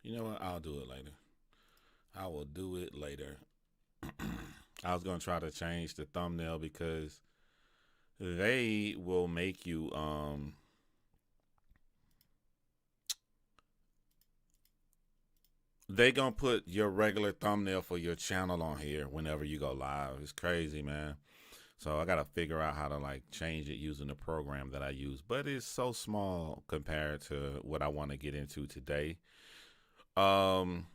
You know what? I'll do it later. I will do it later. I was gonna try to change the thumbnail because they will make you they gonna put your regular thumbnail for your channel on here whenever you go live. It's crazy, man. So I gotta figure out how to like change it using the program that I use. But it's so small compared to what I want to get into today. Um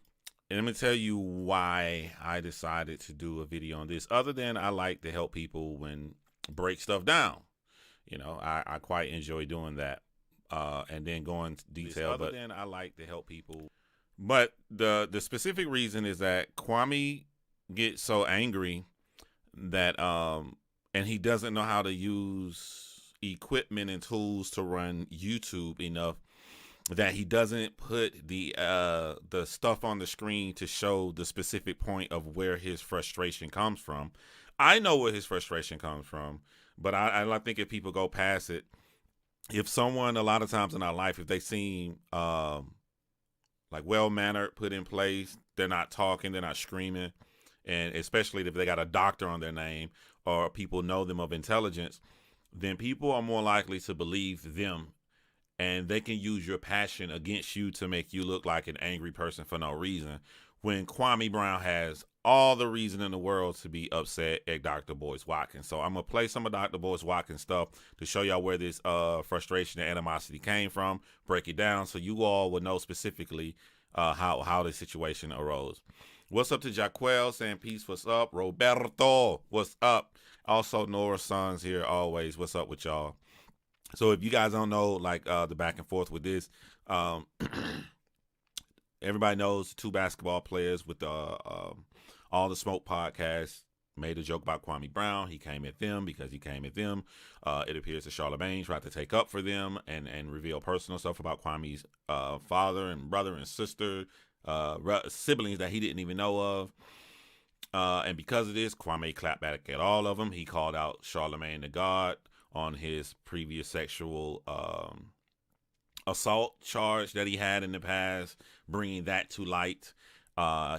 and let me tell you why I decided to do a video on this. Other than I like to help people when break stuff down. I quite enjoy doing that. And then go into detail. Other than I like to help people. But the specific reason is that Kwame gets so angry that and he doesn't know how to use equipment and tools to run YouTube enough that he doesn't put the stuff on the screen to show the specific point of where his frustration comes from. I know where his frustration comes from, but I think if people go past it, if someone a lot of times in our life, if they seem like well mannered, put in place, they're not talking, they're not screaming, and especially if they got a doctor on their name or people know them of intelligence, then people are more likely to believe them, and they can use your passion against you to make you look like an angry person for no reason. When Kwame Brown has all the reason in the world to be upset at Dr. Boyce Watkins. So I'm gonna play some of Dr. Boyce Watkins stuff to show y'all where this frustration and animosity came from, break it down so you all would know specifically how the situation arose. What's up to Jaquel saying peace? What's up? Roberto, what's up? Also Nora's sons here always. What's up with y'all? So if you guys don't know, like the back and forth with this, everybody knows two basketball players with the All the Smoke podcast made a joke about Kwame Brown. He came at them because he came at them. It appears that Charlamagne tried to take up for them and reveal personal stuff about Kwame's father and brother and sister, siblings that he didn't even know of. And because of this, Kwame clapped back at all of them. He called out Charlamagne the God on his previous sexual assault charge that he had in the past, bringing that to light.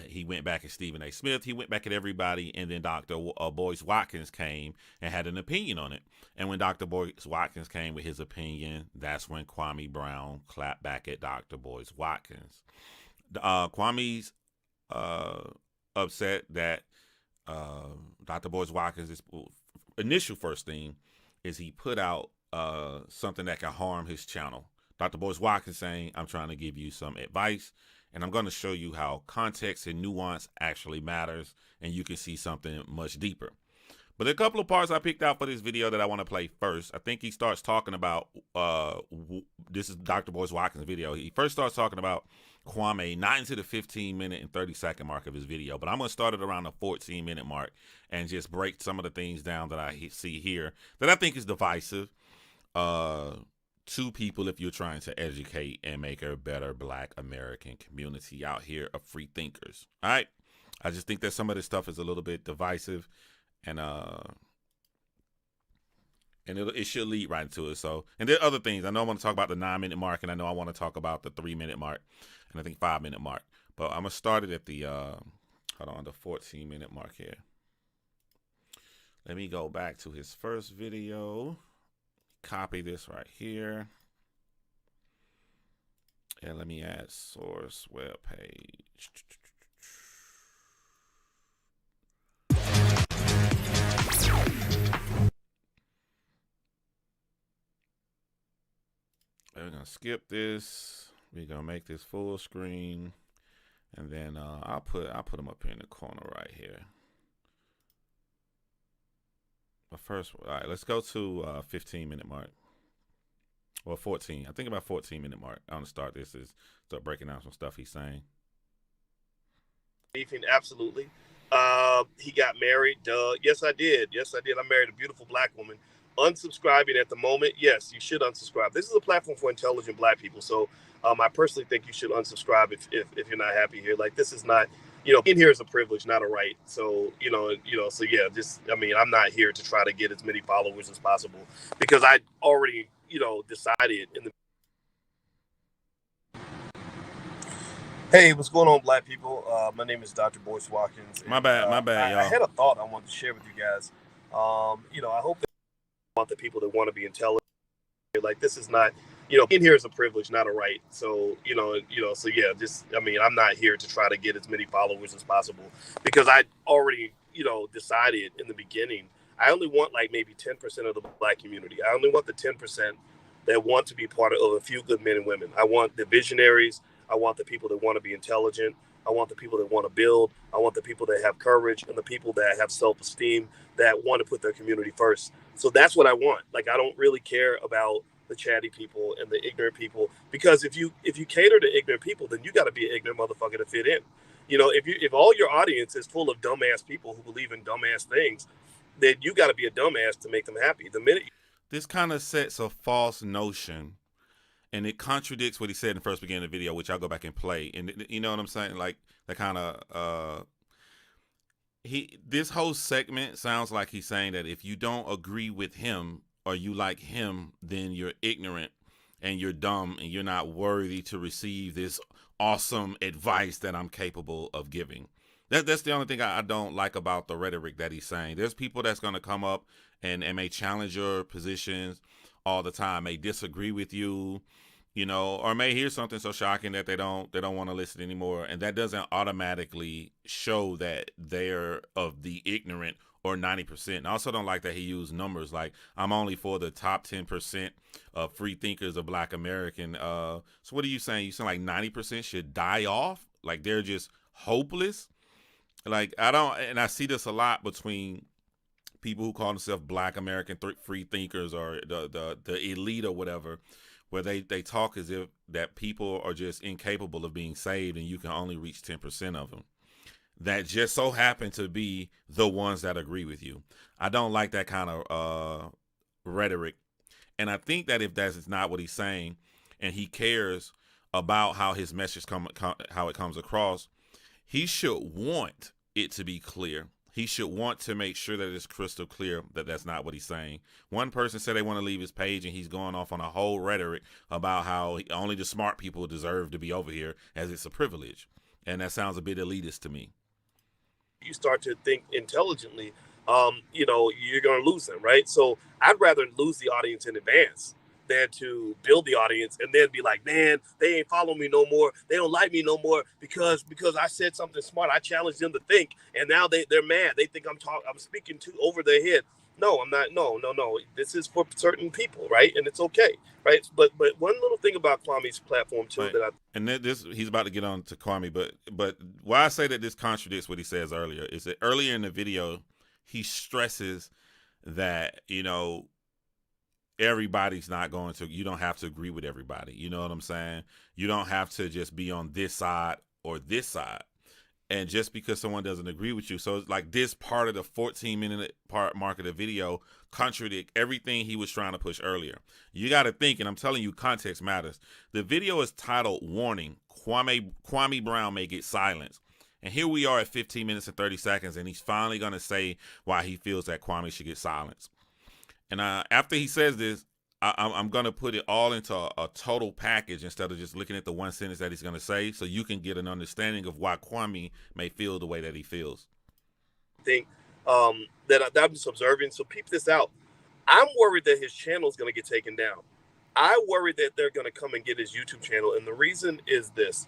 He went back at Stephen A. Smith. He went back at everybody. And then Dr. Boyce Watkins came and had an opinion on it. And when Dr. Boyce Watkins came with his opinion, that's when Kwame Brown clapped back at Dr. Boyce Watkins. Kwame's upset that Dr. Boyce Watkins' initial first thing is he put out something that can harm his channel. Dr. Boyce Watkins saying, I'm trying to give you some advice, and I'm going to show you how context and nuance actually matters, and you can see something much deeper. But there are a couple of parts I picked out for this video that I want to play first. I think he starts talking about, this is Dr. Boyce Watkins' video. He first starts talking about Kwame, not into the 15-minute and 30-second mark of his video, but I'm going to start it around the 14-minute mark and just break some of the things down that I see here that I think is divisive to people if you're trying to educate and make a better Black American community out here of free thinkers. All right? I just think that some of this stuff is a little bit divisive, and it should lead right into it. So, and there are other things. I know I want to talk about the 9-minute mark, and I know I want to talk about the 3-minute mark, and I think 5-minute mark. But I'm gonna start it at the the 14-minute mark here. Let me go back to his first video. Copy this right here, and let me add source web page. We're gonna skip this. We're gonna make this full screen, and then I'll put them up here in the corner right here. But first, all right, let's go to 15-minute mark. Well, 14. I think about 14-minute mark. I'm gonna start this. Is start breaking down some stuff he's saying. Absolutely. He got married. Duh. Yes, I did. I married a beautiful Black woman. Unsubscribing at the moment. Yes, you should unsubscribe. This is a platform for intelligent Black people. So I personally think you should unsubscribe if you're not happy here. Like, this is not, in here is a privilege, not a right. So, so yeah, I'm not here to try to get as many followers as possible because I already, decided in the Hey, what's going on, Black people? My name is Dr. Boyce Watkins, and My bad, I y'all. had a thought I wanted to share with you guys. I hope that you want the people that want to be intelligent. Like, this is not, being here is a privilege, not a right. So, so yeah, I'm not here to try to get as many followers as possible because I already, decided in the beginning. I only want like maybe 10% of the Black community. I only want the 10% that want to be part of a few good men and women. I want the visionaries. I want the people that want to be intelligent. I want the people that want to build. I want the people that have courage and the people that have self-esteem that want to put their community first. So that's what I want. Like, I don't really care about the chatty people and the ignorant people, because if you cater to ignorant people, then you got to be an ignorant motherfucker to fit in. If all your audience is full of dumbass people who believe in dumbass things, then you got to be a dumbass to make them happy. The minute This kind of sets a false notion, and it contradicts what he said in the first beginning of the video, which I'll go back and play. And you know what I'm saying? Like, that kind of this whole segment sounds like he's saying that if you don't agree with him or you like him, then you're ignorant and you're dumb and you're not worthy to receive this awesome advice that I'm capable of giving. That's the only thing I don't like about the rhetoric that he's saying. There's people that's going to come up and may challenge your positions all the time, may disagree with you, or may hear something so shocking that they don't want to listen anymore, and that doesn't automatically show that they're of the ignorant or 90%. And I also don't like that he used numbers like, I'm only for the top 10% of free thinkers of Black American. So what are you saying? You saying like 90% should die off? Like they're just hopeless? Like, I see this a lot between people who call themselves Black American free thinkers or the elite or whatever, where they talk as if that people are just incapable of being saved and you can only reach 10% of them. That just so happen to be the ones that agree with you. I don't like that kind of rhetoric. And I think that if that's not what he's saying and he cares about how his message how it comes across, he should want it to be clear. He should want to make sure that it's crystal clear that that's not what he's saying. One person said they want to leave his page, and he's going off on a whole rhetoric about how only the smart people deserve to be over here, as it's a privilege. And that sounds a bit elitist to me. you start to think intelligently, you're going to lose them, right? So I'd rather lose the audience in advance than to build the audience and then be like, man, they ain't follow me no more. They don't like me no more because I said something smart. I challenged them to think, and now they're mad. They think I'm speaking too over their head. No, I'm not. No, no, no. This is for certain people, right? And it's okay, right? But one little thing about Kwame's platform too Right. that I And this he's about to get on to Kwame, but why I say that this contradicts what he says earlier is that earlier in the video he stresses that everybody's not going to, you don't have to agree with everybody. You know what I'm saying? You don't have to just be on this side or this side. And just because someone doesn't agree with you, so it's like this part of the 14-minute part mark of the video contradict everything he was trying to push earlier. You got to think, and I'm telling you, context matters. The video is titled "Warning: Kwame Brown may get silenced." And here we are at 15 minutes and 30 seconds, and he's finally going to say why he feels that Kwame should get silenced. And after he says this, I'm going to put it all into a total package instead of just looking at the one sentence that he's going to say, so you can get an understanding of why Kwame may feel the way that he feels. think that I'm just observing. So peep this out. I'm worried that his channel is going to get taken down. I worry that they're going to come and get his YouTube channel. And the reason is this.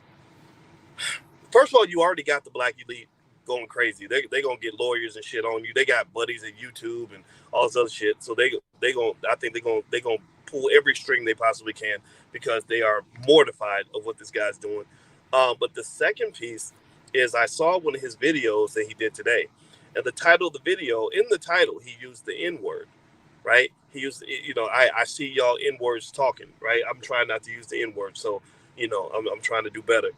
First of all, you already got the Black elite going crazy. They going to get lawyers and shit on you. They got buddies at YouTube and all this other shit. So I think they're going to pull every string they possibly can because they are mortified of what this guy's doing. But the second piece is I saw one of his videos that he did today. And the title of the video, in the title, he used the N-word, right? He used, I see y'all N-words talking, right? I'm trying not to use the N-word. So, I'm trying to do better.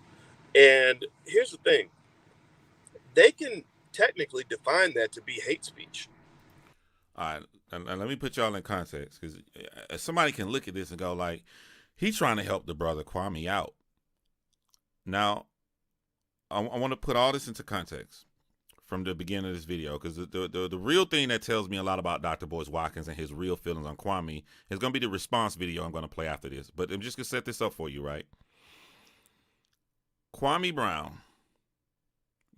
And here's the thing. They can technically define that to be hate speech. All right, and let me put y'all in context, because somebody can look at this and go like, he's trying to help the brother Kwame out. Now, I want to put all this into context from the beginning of this video, because the real thing that tells me a lot about Dr. Boyce Watkins and his real feelings on Kwame is going to be the response video I'm going to play after this. But I'm just going to set this up for you, right? Kwame Brown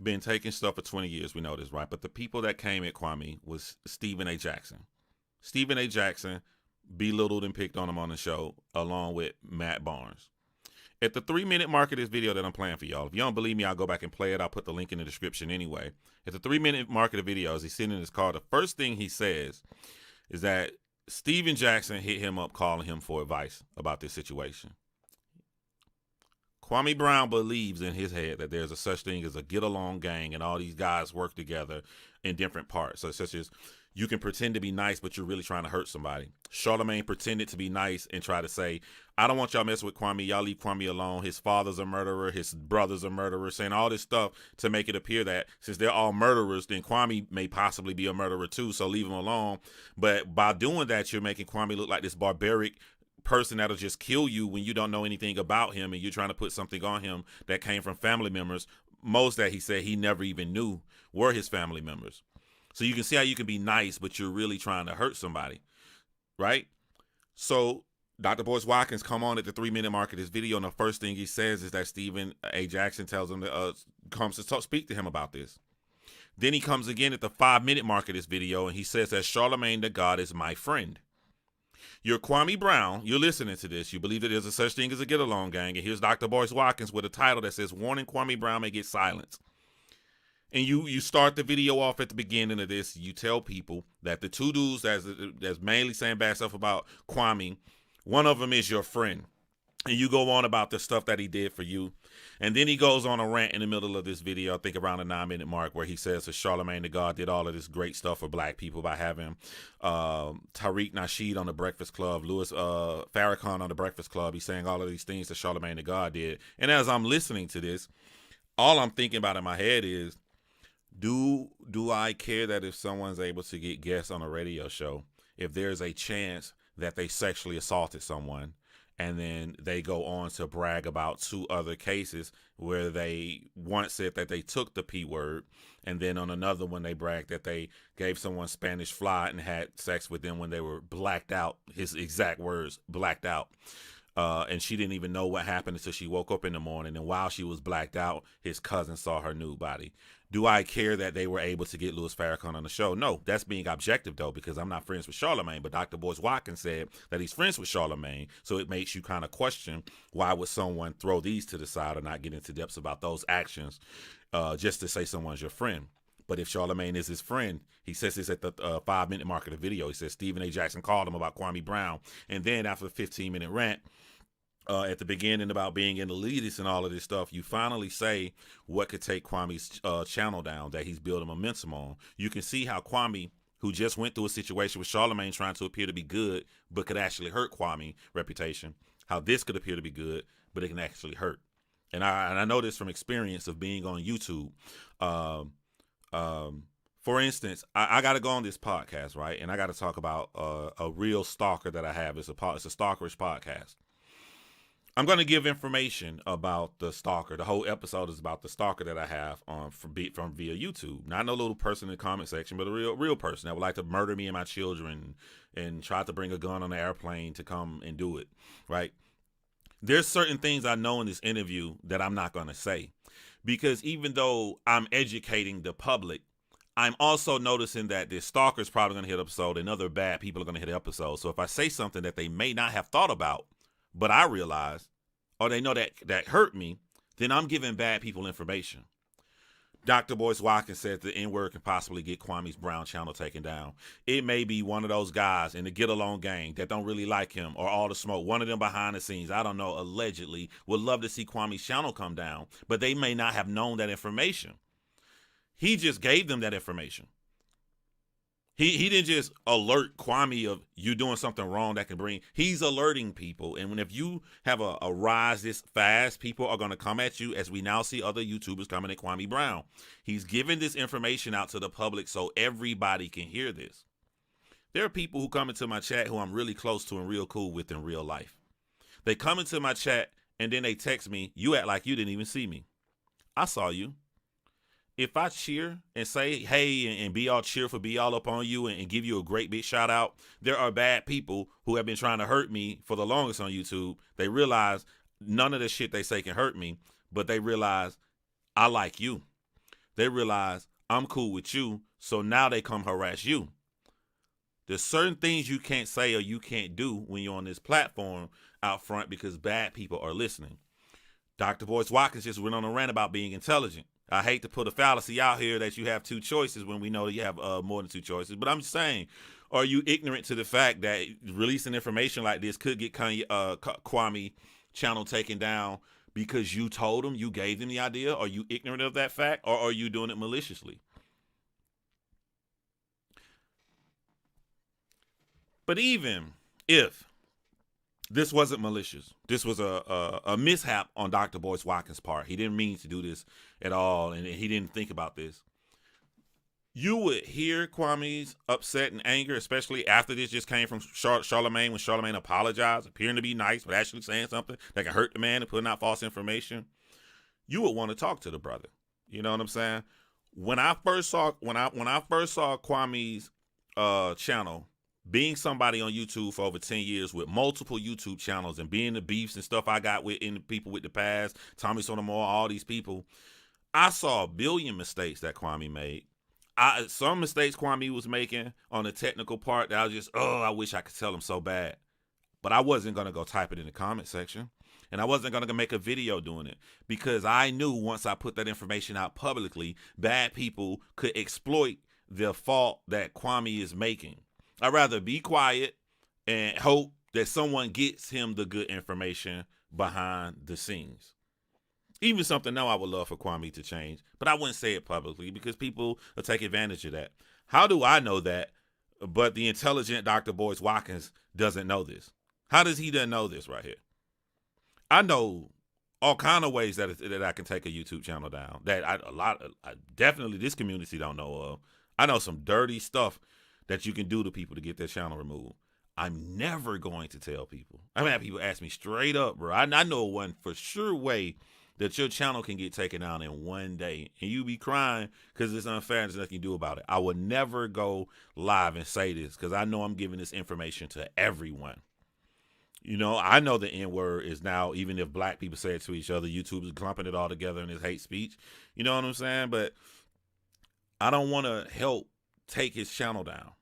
been taking stuff for 20 years. We know this, right? But the people that came at Kwame was Stephen A. Jackson. Stephen A. Jackson belittled and picked on him on the show, along with Matt Barnes. At the 3-minute mark of this video that I'm playing for y'all, if you don't believe me, I'll go back and play it. I'll put the link in the description anyway. At the 3-minute mark of the video, as he's sitting in his car, the first thing he says is that Stephen Jackson hit him up calling him for advice about this situation. Kwame Brown believes in his head that there's a such thing as a get-along gang and all these guys work together in different parts. So such as you can pretend to be nice, but you're really trying to hurt somebody. Charlamagne pretended to be nice and try to say, I don't want y'all messing with Kwame. Y'all leave Kwame alone. His father's a murderer. His brother's a murderer. Saying all this stuff to make it appear that since they're all murderers, then Kwame may possibly be a murderer too, so leave him alone. But by doing that, you're making Kwame look like this barbaric person that'll just kill you when you don't know anything about him and you're trying to put something on him that came from family members. Most that he said he never even knew were his family members. So you can see how you can be nice, but you're really trying to hurt somebody, right? So Dr. Boyce Watkins come on at the 3-minute mark of this video, and the first thing he says is that Stephen A. Jackson tells him to comes to speak to him about this. Then he comes again at the 5-minute mark of this video, and he says that Charlamagne the God is my friend. You're Kwame Brown. You're listening to this. You believe that there's a such thing as a get-along gang, and here's Dr. Boyce Watkins with a title that says, Warning, Kwame Brown may get silenced. And you start the video off at the beginning of this. You tell people that the two dudes that's mainly saying bad stuff about Kwame, one of them is your friend. And you go on about the stuff that he did for you. And then he goes on a rant in the middle of this video, I think around the 9-minute mark, where he says that Charlamagne the God did all of this great stuff for black people by having Tariq Nasheed on the Breakfast Club, Louis Farrakhan on the Breakfast Club. He's saying all of these things that Charlamagne the God did. And as I'm listening to this, all I'm thinking about in my head is, do I care that if someone's able to get guests on a radio show, if there's a chance that they sexually assaulted someone, and then they go on to brag about 2 other cases where they once said that they took the P word, and then on another one they bragged that they gave someone Spanish fly and had sex with them when they were blacked out, his exact words, blacked out. And she didn't even know what happened until she woke up in the morning, and while she was blacked out, his cousin saw her nude body. Do I care that they were able to get Louis Farrakhan on the show? No, that's being objective, though, because I'm not friends with Charlamagne. But Dr. Boyce Watkins said that he's friends with Charlamagne, so it makes you kind of question, why would someone throw these to the side or not get into depths about those actions just to say someone's your friend? But if Charlamagne is his friend, he says this at the 5-minute mark of the video. He says Stephen A. Jackson called him about Kwame Brown. And then after a 15-minute rant, at the beginning about being an elitist and all of this stuff, you finally say what could take Kwame's channel down, that he's building momentum on. You can see how Kwame, who just went through a situation with Charlamagne trying to appear to be good, but could actually hurt Kwame's reputation, how this could appear to be good, but it can actually hurt. And I know this from experience of being on YouTube. For instance, I got to go on this podcast, right? And I got to talk about a real stalker that I have. It's a stalkerish podcast. I'm going to give information about the stalker. The whole episode is about the stalker that I have from via YouTube. Not no little person in the comment section, but a real person that would like to murder me and my children and try to bring a gun on an airplane to come and do it, right? There's certain things I know in this interview that I'm not going to say, because even though I'm educating the public, I'm also noticing that this stalker is probably going to hit episode and other bad people are going to hit episode. So if I say something that they may not have thought about, but I realize, or they know that hurt me, then I'm giving bad people information. Dr. Boyce Watkins said the N-word can possibly get Kwame's Brown channel taken down. It may be one of those guys in the get-along gang that don't really like him, or all the smoke, one of them behind the scenes, I don't know, allegedly, would love to see Kwame's channel come down, but they may not have known that information. He just gave them that information. He didn't just alert Kwame of you doing something wrong that can bring. He's alerting people. And if you have a rise this fast, people are going to come at you, as we now see other YouTubers coming at Kwame Brown. He's giving this information out to the public so everybody can hear this. There are people who come into my chat who I'm really close to and real cool with in real life. They come into my chat and then they text me, you act like you didn't even see me. I saw you. If I cheer and say, hey, and be all cheerful, be all up on you and give you a great big shout out, there are bad people who have been trying to hurt me for the longest on YouTube. They realize none of the shit they say can hurt me, but they realize I like you. They realize I'm cool with you, so now they come harass you. There's certain things you can't say or you can't do when you're on this platform out front because bad people are listening. Dr. Boyce Watkins just went on a rant about being intelligent. I hate to put a fallacy out here that you have two choices when we know that you have more than two choices, but I'm just saying, are you ignorant to the fact that releasing information like this could get Kwame channel taken down because you told them, you gave them the idea? Are you ignorant of that fact, or are you doing it maliciously? But even if this wasn't malicious, this was a mishap on Dr. Boyce Watkins' part. He didn't mean to do this at all, and he didn't think about this. You would hear Kwame's upset and anger, especially after this just came from Charlemagne, when Charlemagne apologized, appearing to be nice, but actually saying something that can hurt the man and putting out false information. You would want to talk to the brother. You know what I'm saying? When I first saw Kwame's channel, being somebody on YouTube for over 10 years with multiple YouTube channels and being the beefs and stuff I got with in the people with the past, Tommy Sotomayor, all these people, I saw a billion mistakes that Kwame made. Some mistakes Kwame was making on the technical part that I was just, I wish I could tell him so bad. But I wasn't going to go type it in the comment section. And I wasn't going to make a video doing it because I knew once I put that information out publicly, bad people could exploit the fault that Kwame is making. I'd rather be quiet and hope that someone gets him the good information behind the scenes. Even something now I would love for Kwame to change, but I wouldn't say it publicly because people will take advantage of that. How do I know that, but the intelligent Dr. Boyce Watkins doesn't know this? How does he not know this right here? I know all kind of ways that I can take a YouTube channel down that definitely this community don't know of. I know some dirty stuff that you can do to people to get their channel removed. I'm never going to tell people. I've had people ask me straight up, bro. I know one for sure way that your channel can get taken down in one day, and you be crying because it's unfair and there's nothing you can do about it. I would never go live and say this because I know I'm giving this information to everyone. You know, I know the N-word is now, even if black people say it to each other, YouTube is clumping it all together in this hate speech. You know what I'm saying? But I don't want to help take his channel down.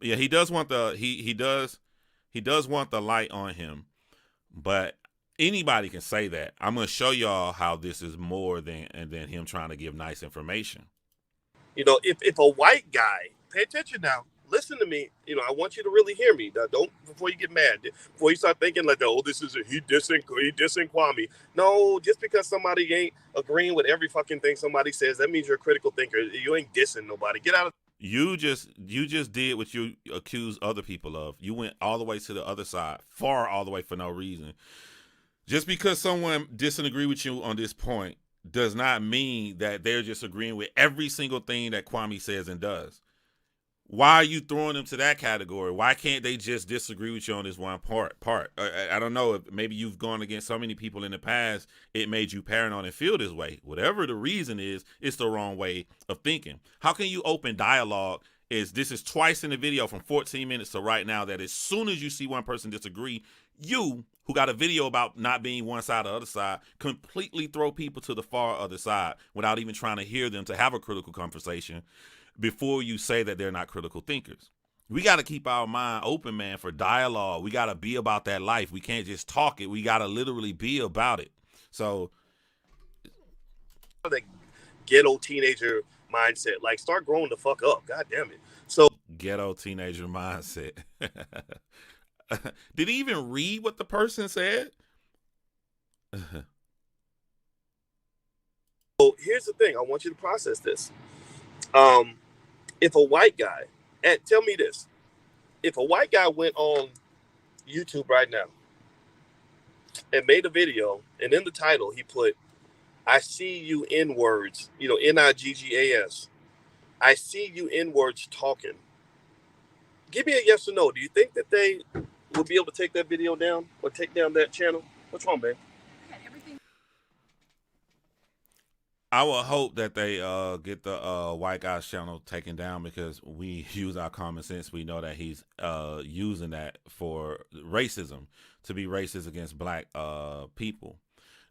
Yeah, he does want the he does want the light on him, but anybody can say that. I'm gonna show y'all how this is more than him trying to give nice information. You know, if a white guy, pay attention now, listen to me. You know, I want you to really hear me. Now, don't before you get mad, before you start thinking like, oh, this is he dissing Kwame. No, just because somebody ain't agreeing with every fucking thing somebody says, that means you're a critical thinker. You ain't dissing nobody. Get out of. You just did what you accused other people of. You went all the way to the other side, far all the way for no reason. Just because someone disagree with you on this point does not mean that they're just agreeing with every single thing that Kwame says and does. Why are you throwing them to that category? Why can't they just disagree with you on this one part? I don't know if maybe you've gone against so many people in the past, it made you paranoid and feel this way. Whatever the reason is, it's the wrong way of thinking. How can you open dialogue? This is twice in the video from 14 minutes to right now that as soon as you see one person disagree, you, who got a video about not being one side or the other side, completely throw people to the far other side without even trying to hear them to have a critical conversation before you say that they're not critical thinkers. We got to keep our mind open, man, for dialogue. We got to be about that life. We can't just talk it. We got to literally be about it. So The ghetto teenager mindset, like start growing the fuck up. God damn it. So ghetto teenager mindset. Did he even read what the person said? So here's the thing. I want you to process this. If a white guy, and tell me this, if a white guy went on YouTube right now and made a video, and in the title he put, I see you N-words, you know, Niggas. I see you N-words talking. Give me a yes or no. Do you think that they will be able to take that video down or take down that channel? What's wrong, man? I will hope that they get the white guy's channel taken down, because we use our common sense. We know that he's using that for racism, to be racist against black people.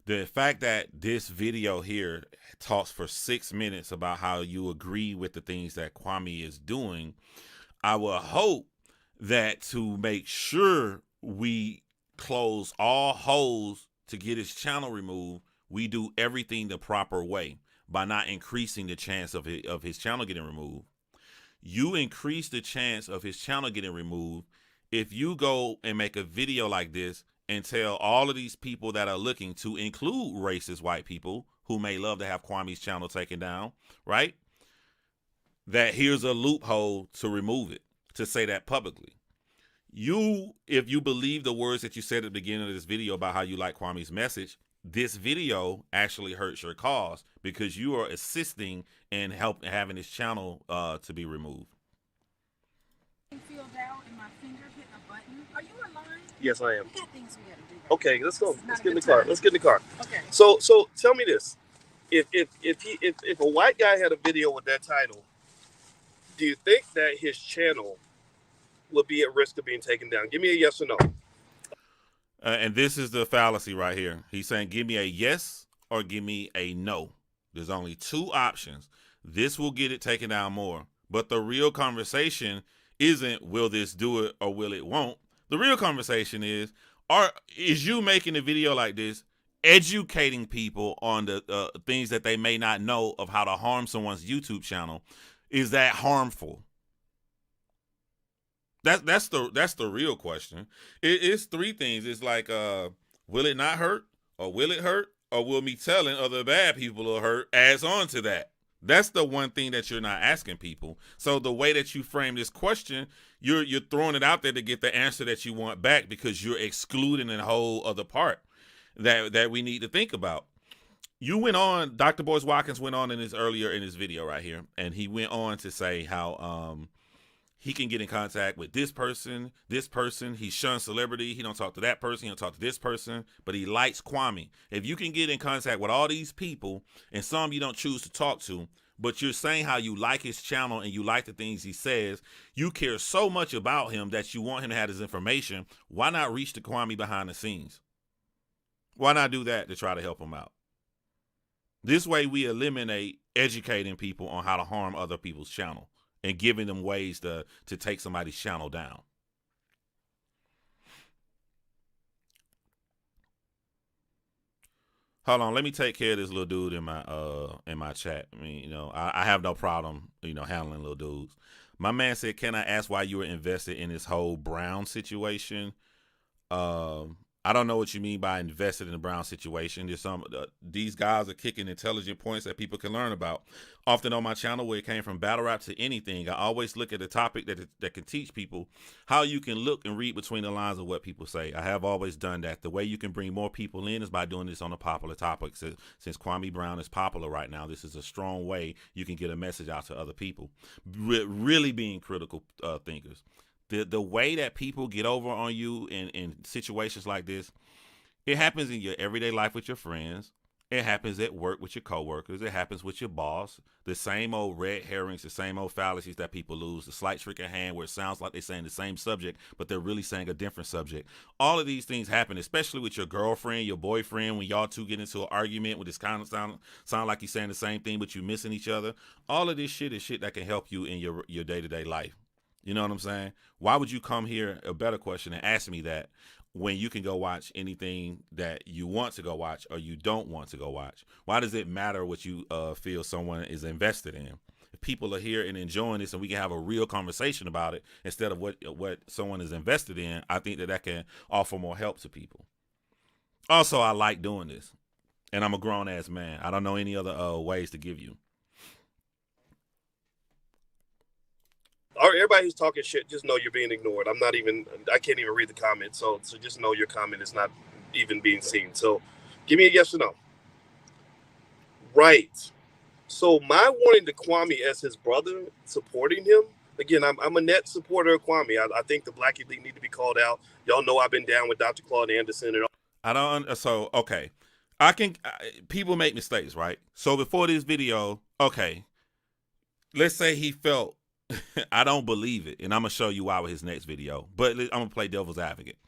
The fact that this video here talks for 6 minutes about how you agree with the things that Kwame is doing, I will hope that to make sure we close all holes to get his channel removed, we do everything the proper way by not increasing the chance of his channel getting removed. You increase the chance of his channel getting removed if you go and make a video like this and tell all of these people that are looking, to include racist white people who may love to have Kwame's channel taken down, right? That here's a loophole to remove it, to say that publicly. If you believe the words that you said at the beginning of this video about how you like Kwame's message, this video actually hurts your cause, because you are assisting in having his channel to be removed. Filled out and my finger hit a button. Are you alive? Yes, I am. We got things we gotta do. Okay, let's go. This is Let's not get a in the good car. time. Let's get in the car. Okay. So tell me this: if a white guy had a video with that title, do you think that his channel would be at risk of being taken down? Give me a yes or no. And this is the fallacy right here. He's saying, give me a yes or give me a no. There's only two options. This will get it taken down more. But the real conversation isn't will this do it or will it won't. The real conversation is you making a video like this educating people on the things that they may not know of how to harm someone's YouTube channel? Is that harmful? That's the real question. It's three things. It's like, will it not hurt, or will it hurt, or will me telling other bad people will hurt adds on to that? That's the one thing that you're not asking people. So the way that you frame this question, you're throwing it out there to get the answer that you want back, because you're excluding a whole other part that we need to think about. You went on, Dr. Boyce Watkins went on in his video right here, and he went on to say how he can get in contact with this person. He shuns celebrity. He don't talk to that person. He don't talk to this person, but he likes Kwame. If you can get in contact with all these people, and some you don't choose to talk to, but you're saying how you like his channel and you like the things he says, you care so much about him that you want him to have his information, why not reach to Kwame behind the scenes? Why not do that to try to help him out? This way we eliminate educating people on how to harm other people's channel and giving them ways to take somebody's channel down. Hold on, let me take care of this little dude in my chat. I mean, I have no problem, handling little dudes. My man said, "Can I ask why you were invested in this whole Brown situation?" I don't know what you mean by invested in the Brown situation. There's these guys are kicking intelligent points that people can learn about. Often on my channel, where it came from battle rap to anything, I always look at a topic that can teach people how you can look and read between the lines of what people say. I have always done that. The way you can bring more people in is by doing this on a popular topic. Since Kwame Brown is popular right now, this is a strong way you can get a message out to other people. Really being critical thinkers. The way that people get over on you in situations like this, it happens in your everyday life with your friends. It happens at work with your coworkers. It happens with your boss. The same old red herrings, the same old fallacies that people lose. The slight trick of hand where it sounds like they're saying the same subject, but they're really saying a different subject. All of these things happen, especially with your girlfriend, your boyfriend, when y'all two get into an argument with this kind of sound like you're saying the same thing, but you're missing each other. All of this shit is shit that can help you in your day-to-day life. You know what I'm saying? Why would you come here, a better question, and ask me that when you can go watch anything that you want to go watch or you don't want to go watch? Why does it matter what you feel someone is invested in? If people are here and enjoying this and we can have a real conversation about it instead of what someone is invested in, I think that can offer more help to people. Also, I like doing this, and I'm a grown-ass man. I don't know any other ways to give you. All right, everybody who's talking shit, just know you're being ignored. I can't even read the comments, so just know your comment is not even being seen. So give me a yes or no. Right. So my warning to Kwame as his brother, supporting him, again, I'm a net supporter of Kwame. I think the Black elite need to be called out. Y'all know I've been down with Dr. Claude Anderson and all. Okay. People make mistakes, right? So before this video, okay, let's say he felt, I don't believe it, and I'm gonna show you why with his next video. But I'm gonna play devil's advocate.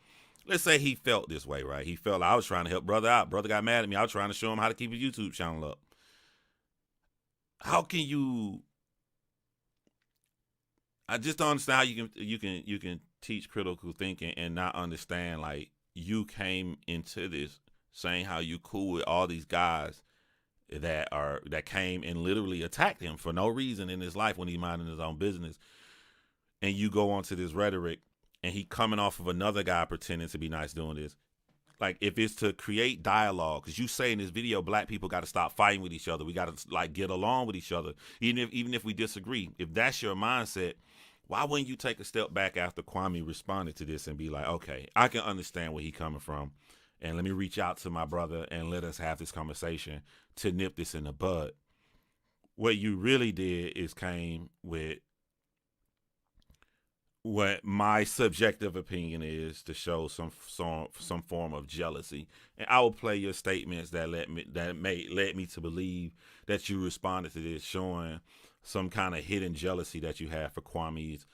Let's say he felt this way, right? He felt I was trying to help brother out. Brother got mad at me. I was trying to show him how to keep his YouTube channel up. How can you? I just don't understand how you can teach critical thinking and not understand, like, you came into this saying how you cool with all these guys that came and literally attacked him for no reason in his life when he's minding his own business, and you go on to this rhetoric, and he coming off of another guy pretending to be nice doing this. Like, if it's to create dialogue, because you say in this video, black people got to stop fighting with each other. We got to, like, get along with each other, even if we disagree. If that's your mindset, why wouldn't you take a step back after Kwame responded to this and be like, okay, I can understand where he coming from, and let me reach out to my brother and let us have this conversation to nip this in the bud. What you really did is came with what my subjective opinion is to show some form of jealousy, and I will play your statements that led me to believe that you responded to this, showing some kind of hidden jealousy that you have for Kwame's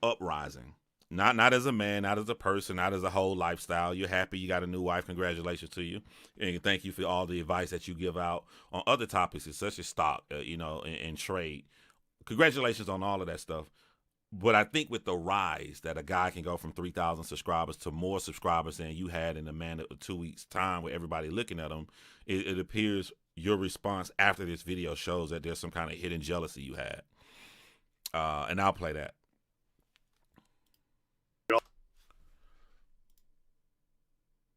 uprising. Not as a man, not as a person, not as a whole lifestyle. You're happy you got a new wife. Congratulations to you, and thank you for all the advice that you give out on other topics, such as stock, and trade. Congratulations on all of that stuff. But I think with the rise that a guy can go from 3,000 subscribers to more subscribers than you had in a matter of 2 weeks' time with everybody looking at him, it appears your response after this video shows that there's some kind of hidden jealousy you had. And I'll play that.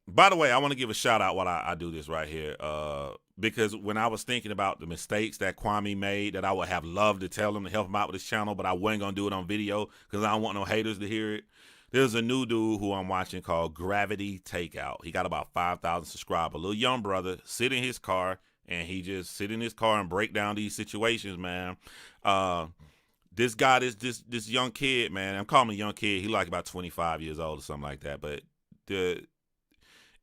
By the way, I want to give a shout out while I do this right here, because when I was thinking about the mistakes that Kwame made, that I would have loved to tell him to help him out with his channel, but I wasn't going to do it on video because I don't want no haters to hear it. There's a new dude who I'm watching called Gravity Takeout. He got about 5,000 subscribers. A little young brother, sit in his car, and he just sit in his car and break down these situations, man. This guy, this young kid, man, I'm calling him a young kid. He like about 25 years old or something like that, but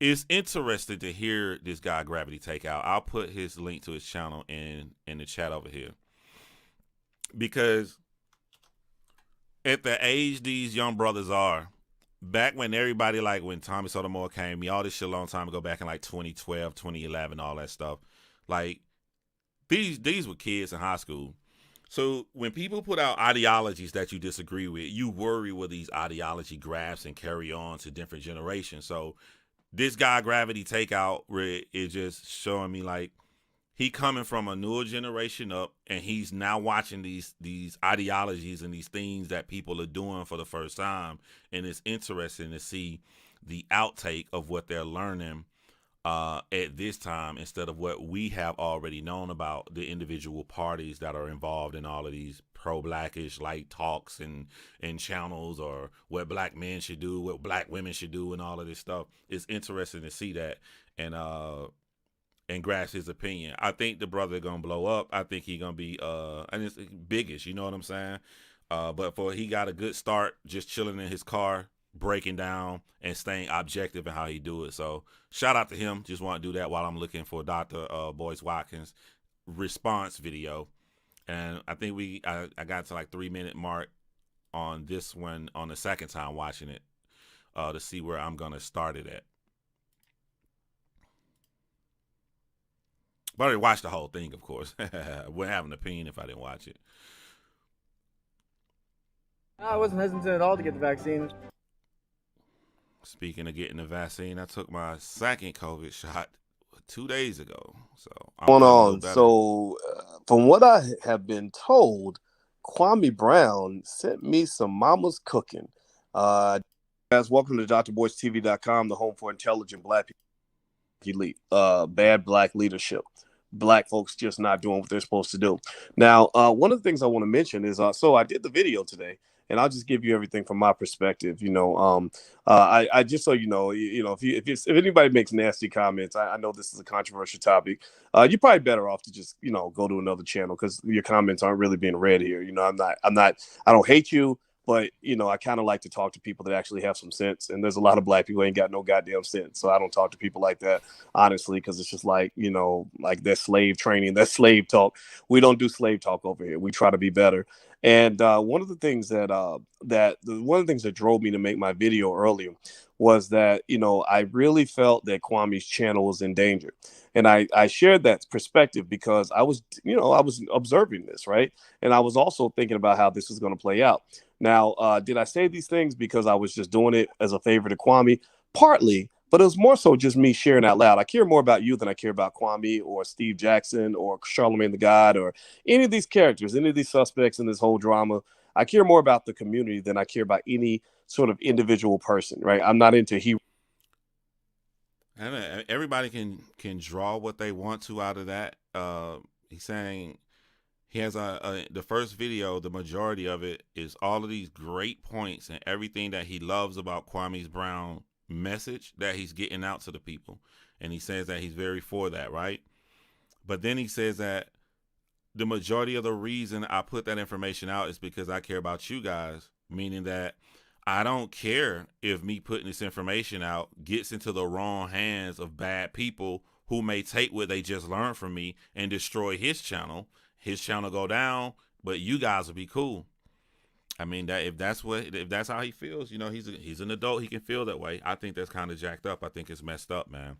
it's interesting to hear this guy Gravity Takeout. I'll put his link to his channel in the chat over here, because at the age these young brothers are, back when everybody, like when Tommy Sotomayor came, all this shit a long time ago, back in like 2012, 2011, all that stuff. Like, these were kids in high school. So when people put out ideologies that you disagree with, you worry will these ideology grasp and carry on to different generations. So this guy Gravity Takeout is just showing me, like, he coming from a newer generation up, and he's now watching these ideologies and these things that people are doing for the first time, and it's interesting to see the outtake of what they're learning at this time, instead of what we have already known about the individual parties that are involved in all of these pro-blackish like talks and channels, or what black men should do, what black women should do, and all of this stuff. It's interesting to see that and grasp his opinion. I think the brother gonna blow up. I think he gonna be and it's biggish, you know what I'm saying? But he got a good start just chilling in his car, breaking down and staying objective in how he do it. So shout out to him. Just want to do that while I'm looking for Dr. Boyce Watkins response video. And I think I got to like 3-minute mark on this one on the second time watching it to see where I'm gonna start it at. But I already watched the whole thing, of course. I wouldn't have an opinion if I didn't watch it. I wasn't hesitant at all to get the vaccine. Speaking of getting the vaccine, I took my second COVID shot 2 days ago. So going on. So, from what I have been told, Kwame Brown sent me some mama's cooking. Guys, welcome to drboycetv.com, the home for intelligent black people. Elite, bad black leadership. Black folks just not doing what they're supposed to do. Now, one of the things I want to mention is, so I did the video today, and I'll just give you everything from my perspective. I just so you know, if anybody makes nasty comments, I know this is a controversial topic. You're probably better off to just go to another channel, because your comments aren't really being read here. I don't hate you, But, I kind of like to talk to people that actually have some sense. And there's a lot of black people who ain't got no goddamn sense. So I don't talk to people like that, honestly, because it's just like, like that slave training, that slave talk. We don't do slave talk over here. We try to be better. And one of the things that drove me to make my video earlier was that, I really felt that Kwame's channel was in danger. And I shared that perspective because I was observing this, right? And I was also thinking about how this is going to play out. Now, did I say these things because I was just doing it as a favor to Kwame? Partly, but it was more so just me sharing out loud. I care more about you than I care about Kwame or Steve Jackson or Charlemagne the God or any of these characters, any of these suspects in this whole drama. I care more about the community than I care about any sort of individual person, right? I'm not into hero. And everybody can draw what they want to out of that. He's saying he has the first video, the majority of it is all of these great points and everything that he loves about Kwame Brown message that he's getting out to the people. And he says that he's very for that, right? But then he says that the majority of the reason I put that information out is because I care about you guys, meaning that I don't care if me putting this information out gets into the wrong hands of bad people who may take what they just learned from me and destroy his channel. His channel go down, but you guys will be cool. I mean, that if that's how he feels, he's an adult, he can feel that way. I think that's kind of jacked up. I think it's messed up, man.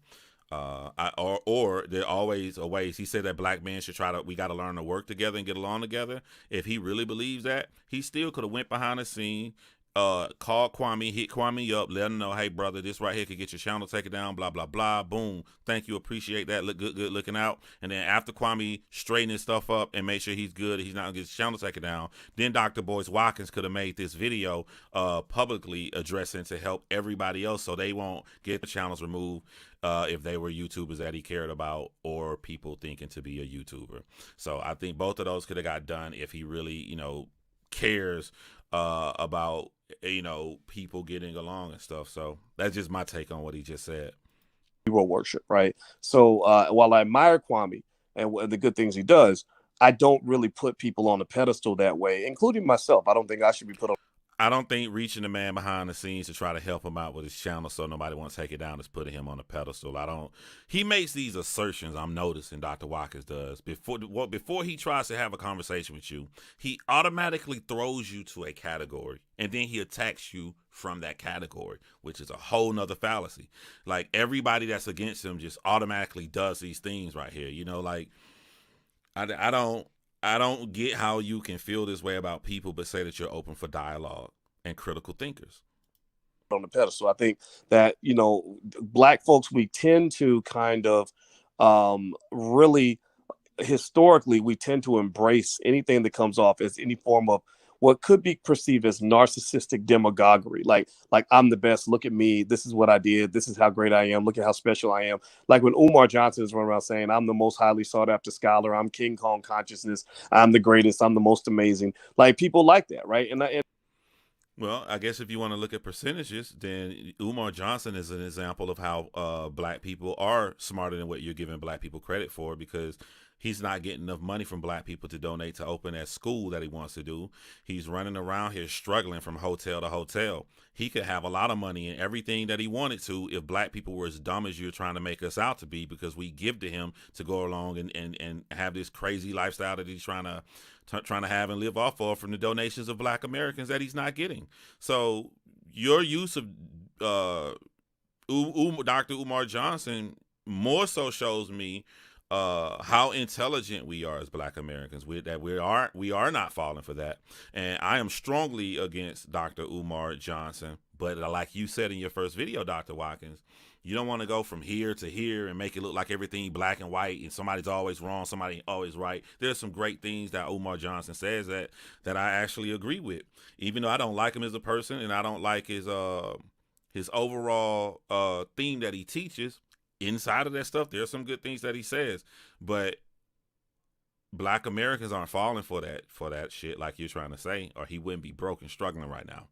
Or there always are ways. He said that black men we got to learn to work together and get along together. If he really believes that, he still could have went behind the scene, called Kwame, hit Kwame up, let him know, hey brother, this right here could get your channel taken down, blah blah blah, boom, thank you, appreciate that, look good looking out. And then after Kwame straighten his stuff up and make sure he's good, he's not gonna get his channel taken down, then Dr. Boyce Watkins could have made this video publicly addressing to help everybody else so they won't get the channels removed if they were YouTubers that he cared about or people thinking to be a YouTuber. So I think both of those could have got done if he really cares about people getting along and stuff. So that's just my take on what he just said. Hero worship, right? So while I admire Kwame and the good things he does, I don't really put people on a pedestal that way, including myself. I don't think I should be put on. I don't think reaching the man behind the scenes to try to help him out with his channel so nobody wants to take it down is putting him on a pedestal. He makes these assertions, I'm noticing Dr. Watkins does. Before he tries to have a conversation with you, he automatically throws you to a category and then he attacks you from that category, which is a whole nother fallacy. Like everybody that's against him just automatically does these things right here. I don't get how you can feel this way about people but say that you're open for dialogue and critical thinkers. On the pedestal. I think that, black folks, we tend to kind of really historically, we tend to embrace anything that comes off as any form of what could be perceived as narcissistic demagoguery. Like I'm the best. Look at me. This is what I did. This is how great I am. Look at how special I am. Like when Umar Johnson is running around saying, I'm the most highly sought after scholar. I'm King Kong consciousness. I'm the greatest. I'm the most amazing. Like people like that. Right. Well, I guess if you want to look at percentages, then Umar Johnson is an example of how black people are smarter than what you're giving black people credit for, because he's not getting enough money from black people to donate to open that school that he wants to do. He's running around here struggling from hotel to hotel. He could have a lot of money and everything that he wanted to if black people were as dumb as you're trying to make us out to be, because we give to him to go along and have this crazy lifestyle that he's trying to have and live off of from the donations of black Americans that he's not getting. So your use of Dr. Umar Johnson more so shows me how intelligent we are as black Americans. We are not falling for that. And I am strongly against Dr. Umar Johnson. But like you said in your first video, Dr. Watkins, you don't want to go from here to here and make it look like everything black and white and somebody's always wrong, somebody always right. There's some great things that Umar Johnson says that I actually agree with, even though I don't like him as a person and I don't like his overall theme that he teaches. Inside of that stuff, there's some good things that he says, but black Americans aren't falling for that shit like you're trying to say, or he wouldn't be broke and struggling right now.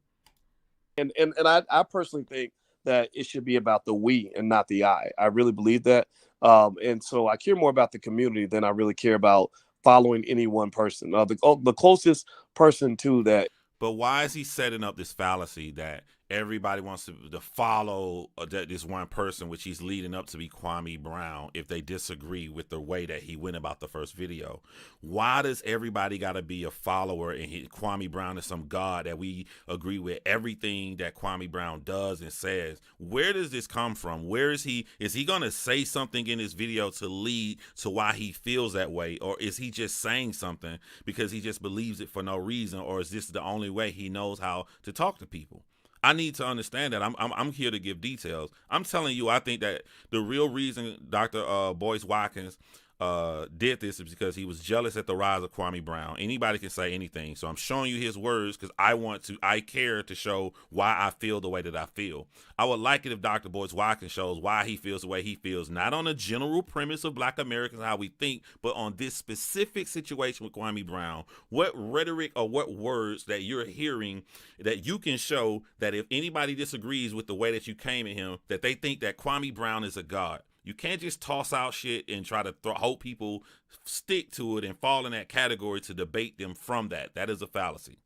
And I personally think that it should be about the we and not the I. I really believe that. And so I care more about the community than I really care about following any one person. The closest person to that. But why is he setting up this fallacy that everybody wants to follow this one person, which he's leading up to be Kwame Brown, if they disagree with the way that he went about the first video? Why does everybody got to be a follower and Kwame Brown is some god that we agree with everything that Kwame Brown does and says? Where does this come from? Where is he? Is he going to say something in this video to lead to why he feels that way? Or is he just saying something because he just believes it for no reason? Or is this the only way he knows how to talk to people? I need to understand that. I'm here to give details. I'm telling you, I think that the real reason Dr. Boyce Watkins did this is because he was jealous at the rise of Kwame Brown. Anybody can say anything. So I'm showing you his words because I care to show why I feel the way that I feel. I would like it if Dr. Boyce Watkins shows why he feels the way he feels, not on a general premise of Black Americans, how we think, but on this specific situation with Kwame Brown. What rhetoric or what words that you're hearing that you can show that if anybody disagrees with the way that you came at him, that they think that Kwame Brown is a god. You can't just toss out shit and try to hope people stick to it and fall in that category to debate them from that. That is a fallacy.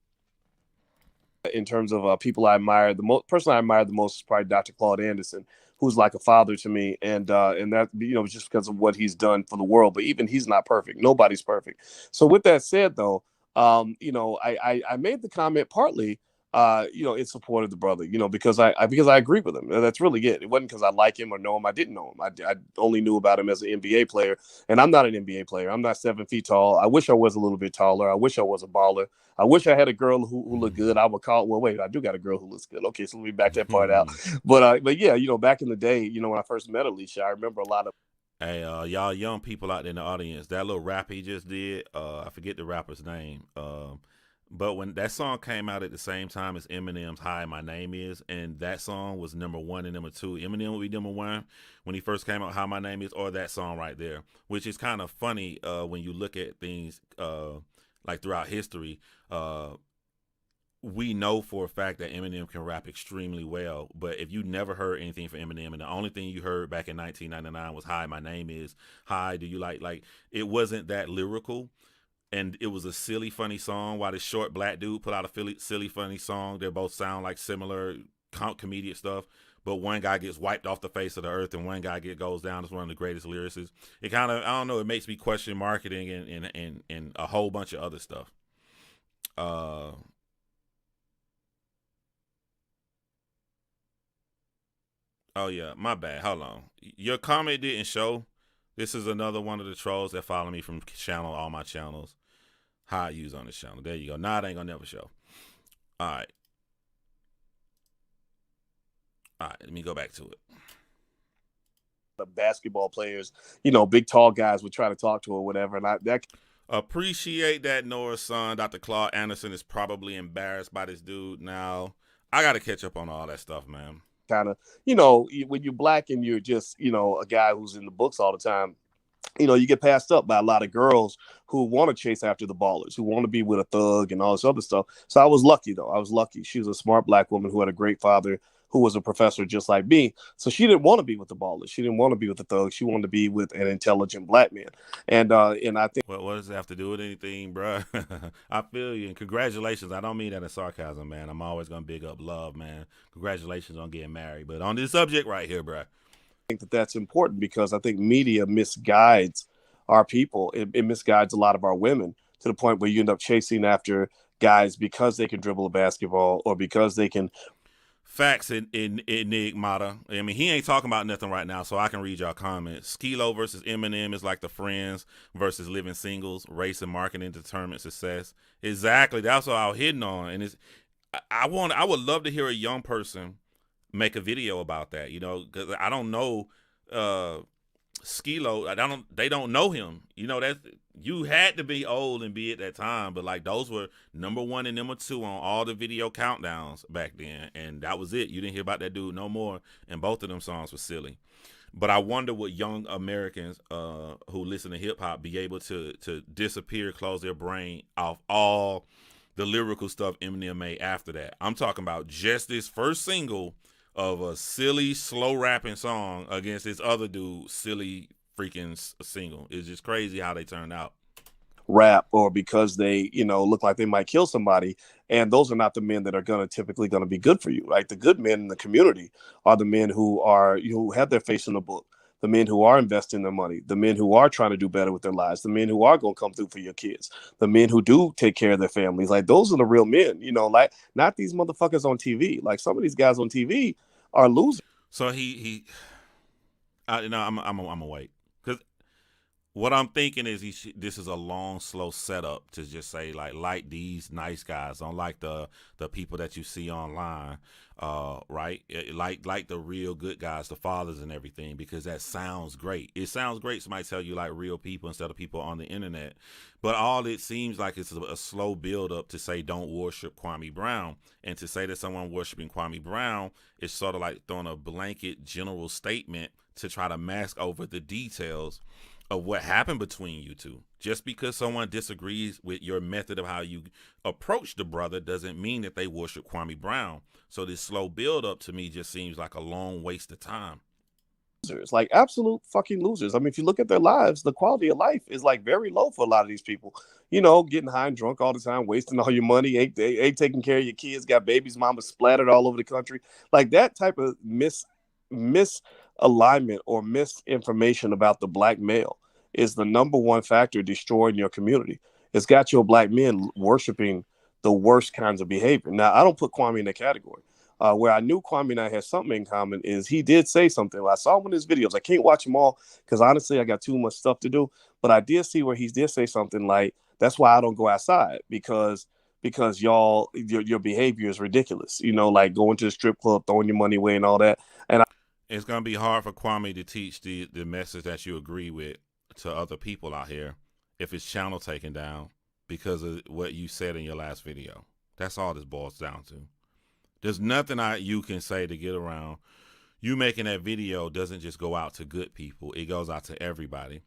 In terms of people I admire, the person I admire the most is probably Dr. Claude Anderson, who's like a father to me, and that, you know, just because of what he's done for the world. But even he's not perfect. Nobody's perfect. So with that said, though, you know, I made the comment partly, you know, in support of the brother, you know, because I agree with him. That's really it. It wasn't because I like him or know him. I didn't know him. I only knew about him as an NBA player, and I'm not an NBA player. I'm not 7 feet tall. I wish I was a little bit taller. I wish I was a baller. I wish I had a girl who looked good. I would call. Well, wait, I do got a girl who looks good. Okay, so let me back that part out. But yeah, you know, back in the day, you know, when I first met Alicia, I remember a lot of. Hey, y'all young people out there in the audience, that little rap he just did, I forget the rapper's name. But when that song came out at the same time as Eminem's Hi, My Name Is, and that song was #1 and #2. Eminem would be #1 when he first came out, Hi, My Name Is, or that song right there, which is kind of funny when you look at things like throughout history. We know for a fact that Eminem can rap extremely well, but if you never heard anything from Eminem and the only thing you heard back in 1999 was Hi, My Name Is, Hi, Do You Like it wasn't that lyrical. And it was a silly, funny song. While this short black dude put out a silly, funny song, they both sound like similar comedic stuff. But one guy gets wiped off the face of the earth, and one guy goes down as one of the greatest lyricists. It kind of, I don't know, it makes me question marketing and a whole bunch of other stuff. Oh yeah, my bad. Hold on. Your comment didn't show. This is another one of the trolls that follow me from all my channels. How I use on this channel. There you go. Nah, it ain't gonna never show. All right. All right, let me go back to it. The basketball players, you know, big tall guys would try to talk to her or whatever. And that appreciate that, Noah's son. Dr. Claude Anderson is probably embarrassed by this dude. Now, I got to catch up on all that stuff, man. Kind of, you know, when you're black and you're just, you know, a guy who's in the books all the time, you know, you get passed up by a lot of girls who want to chase after the ballers, who want to be with a thug and all this other stuff. So I was lucky, though. I was lucky. She was a smart black woman who had a great father who was a professor just like me. So she didn't want to be with the ballers. She didn't want to be with the thug. She wanted to be with an intelligent black man. And I think. Well, what does it have to do with anything, bro? I feel you. And congratulations. I don't mean that in sarcasm, man. I'm always going to big up love, man. Congratulations on getting married. But on this subject right here, bro. I think that's important because I think media misguides our people. It misguides a lot of our women to the point where you end up chasing after guys because they can dribble a basketball or because they can. Facts in Enigmata. I mean, he ain't talking about nothing right now, so I can read y'all comments. Skilo versus Eminem is like the Friends versus Living Singles. Race and marketing determine success. Exactly. That's what I was hitting on. And I would love to hear a young person make a video about that, you know, because I don't know Skilo. They don't know him. You know, that you had to be old and be at that time, but like those were #1 and #2 on all the video countdowns back then, and that was it. You didn't hear about that dude no more, and both of them songs were silly. But I wonder what young Americans who listen to hip hop be able to disappear, close their brain off all the lyrical stuff Eminem made after that. I'm talking about just this first single of a silly, slow rapping song against this other dude, silly freaking single. It's just crazy how they turned out. rap or because they, look like they might kill somebody. And those are not the men that are typically going to be good for you, right? The good men in the community are the men who have their face in the book, the men who are investing their money, the men who are trying to do better with their lives, the men who are going to come through for your kids, the men who do take care of their families. Like, those are the real men, like not these motherfuckers on TV. Like, some of these guys on TV are losers. So I'm gonna wait, because what I'm thinking is this is a long, slow setup to just say like these nice guys, don't like the people that you see online, right? Like the real good guys, the fathers and everything, because that sounds great. It sounds great. Somebody tell you like real people instead of people on the internet, but all it seems like it's a slow build up to say don't worship Kwame Brown, and to say that someone worshiping Kwame Brown is sort of like throwing a blanket general statement to try to mask over the details of what happened between you two. Just because someone disagrees with your method of how you approach the brother doesn't mean that they worship Kwame Brown. So this slow build up to me just seems like a long waste of time. Losers, like absolute fucking losers. I mean, if you look at their lives, the quality of life is like very low for a lot of these people. Getting high and drunk all the time, wasting all your money, ain't taking care of your kids, got babies, mama splattered all over the country. Like, that type of misalignment or misinformation about the black male is the number one factor destroying your community. It's got your black men worshiping the worst kinds of behavior. Now, I don't put Kwame in that category. Where I knew Kwame and I had something in common is he did say something. I saw one of his videos. I can't watch them all because honestly, I got too much stuff to do. But I did see where he did say something like, "That's why I don't go outside because your behavior is ridiculous. Like going to the strip club, throwing your money away, and all that." And it's gonna be hard for Kwame to teach the message that you agree with to other people out here if his channel taken down because of what you said in your last video. That's all this boils down to. There's nothing you can say to get around. You making that video doesn't just go out to good people. It goes out to everybody.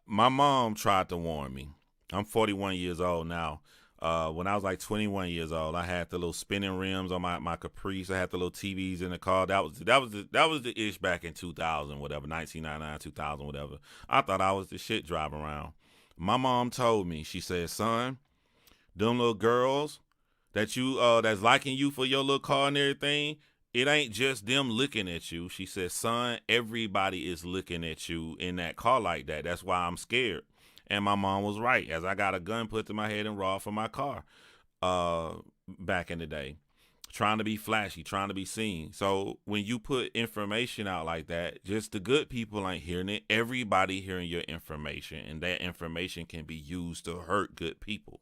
My mom tried to warn me. I'm 41 years old now. When I was like 21 years old, I had the little spinning rims on my Caprice. I had the little TVs in the car. That was the ish back in 2000, whatever, 1999, 2000, whatever. I thought I was the shit driving around. My mom told me, she said, "Son, them little girls that you that's liking you for your little car and everything, it ain't just them looking at you." She said, "Son, everybody is looking at you in that car like that. That's why I'm scared." And my mom was right, as I got a gun put to my head and raw for my car back in the day, trying to be flashy, trying to be seen. So when you put information out like that, just the good people ain't hearing it. Everybody hearing your information, and that information can be used to hurt good people.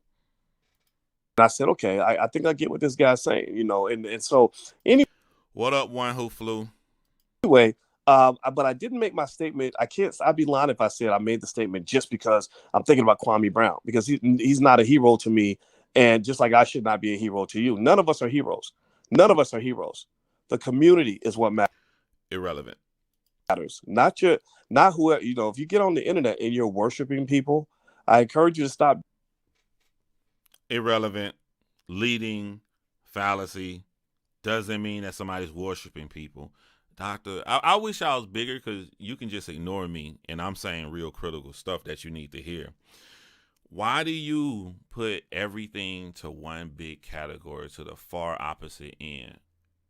I said, okay, I think I get what this guy's saying, and so anyway. What up, one who flew? Anyway, but I didn't make my statement. I'd be lying if I said I made the statement just because I'm thinking about Kwame Brown, because he's not a hero to me. And just like I should not be a hero to you. None of us are heroes. None of us are heroes. The community is what matters. Irrelevant. Not whoever, if you get on the internet and you're worshiping people, I encourage you to stop. Irrelevant, leading, fallacy, doesn't mean that somebody's worshiping people. Doctor, I wish I was bigger, because you can just ignore me and I'm saying real critical stuff that you need to hear. Why do you put everything to one big category, to the far opposite end,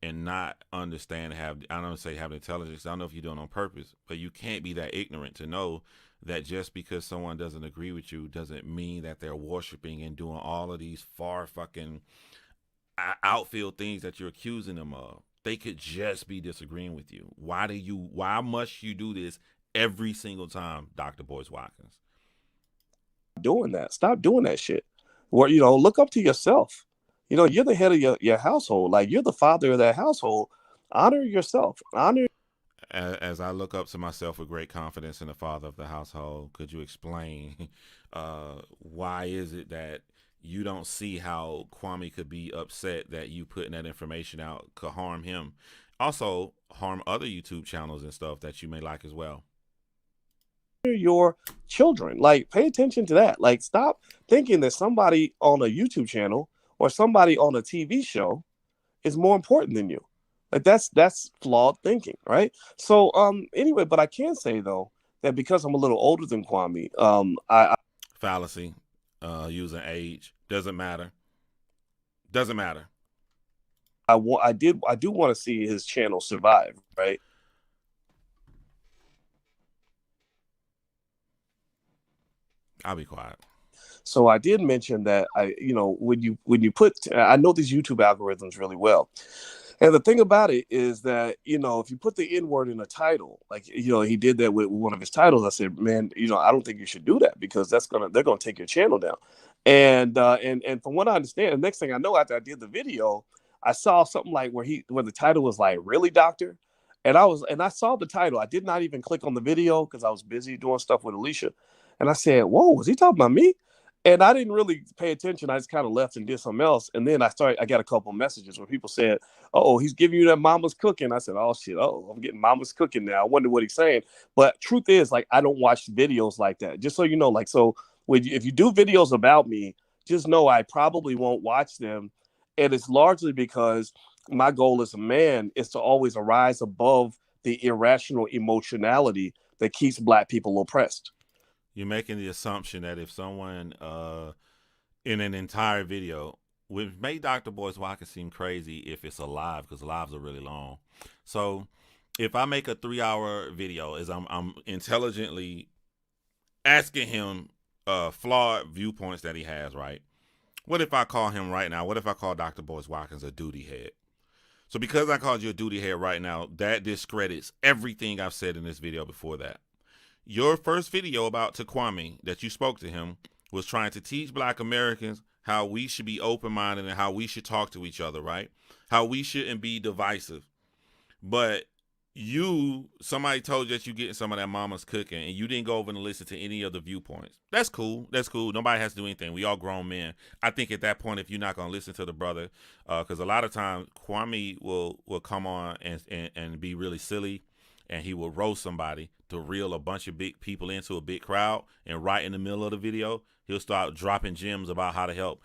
and not understand, I don't say have intelligence, I don't know if you're doing it on purpose, but you can't be that ignorant to know that just because someone doesn't agree with you doesn't mean that they're worshiping and doing all of these far fucking outfield things that you're accusing them of. They could just be disagreeing with you. Why must you do this every single time, Dr. Boyce Watkins? Stop doing that shit. Look up to yourself. You're the head of your household. Like, you're the father of that household. Honor yourself. As I look up to myself with great confidence in the father of the household, could you explain why is it that you don't see how Kwame could be upset that you putting that information out could harm him? Also harm other YouTube channels and stuff that you may like as well. Your children, like, pay attention to that. Like, stop thinking that somebody on a YouTube channel or somebody on a TV show is more important than you. Like, that's flawed thinking, right? So anyway, but I can say though that because I'm a little older than Kwame, fallacy, using age. Doesn't matter. Doesn't matter. I do want to see his channel survive, right? I'll be quiet. So I did mention that when you put, I know these YouTube algorithms really well. And the thing about it is that, if you put the N word in a title, like, he did that with one of his titles. I said, man, I don't think you should do that, because they're going to take your channel down. And from what I understand, the next thing I know, after I did the video, I saw something like where the title was like, "Really, doctor?" And I saw the title. I did not even click on the video because I was busy doing stuff with Alicia. And I said, "Whoa, was he talking about me?" And I didn't really pay attention. I just kind of left and did something else. And then I got a couple of messages where people said, "Oh, he's giving you that mama's cooking." I said, "Oh shit, I'm getting mama's cooking now. I wonder what he's saying." But truth is, like, I don't watch videos like that. Just so you know, like, so if you do videos about me, just know I probably won't watch them. And it's largely because my goal as a man is to always arise above the irrational emotionality that keeps Black people oppressed. You're making the assumption that if someone in an entire video would make Dr. Boyce Watkins seem crazy if it's a live, because lives are really long. So if I make a 3-hour video as I'm intelligently asking him flawed viewpoints that he has, right? What if I call him right now? What if I call Dr. Boyce Watkins a duty head? So because I called you a duty head right now, that discredits everything I've said in this video before that. Your first video about Kwame that you spoke to him was trying to teach Black Americans how we should be open-minded and how we should talk to each other, right? How we shouldn't be divisive. But somebody told you that you getting some of that mama's cooking, and you didn't go over and listen to any of the viewpoints. That's cool. That's cool. Nobody has to do anything. We all grown men. I think at that point, if you're not going to listen to the brother, because a lot of times Kwame will come on and be really silly, and he will roast somebody to reel a bunch of big people into a big crowd, and right in the middle of the video, he'll start dropping gems about how to help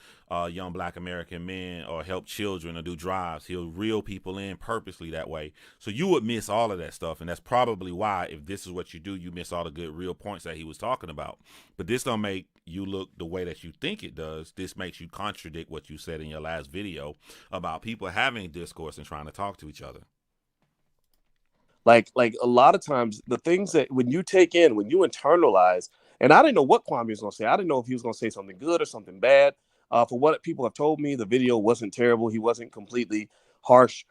young Black American men or help children or do drives. He'll reel people in purposely that way. So you would miss all of that stuff, and that's probably why, if this is what you do, you miss all the good real points that he was talking about. But this don't make you look the way that you think it does. This makes you contradict what you said in your last video about people having discourse and trying to talk to each other. Like a lot of times, the things that when you internalize, and I didn't know what Kwame was going to say. I didn't know if he was going to say something good or something bad. For what people have told me, the video wasn't terrible. He wasn't completely harsh.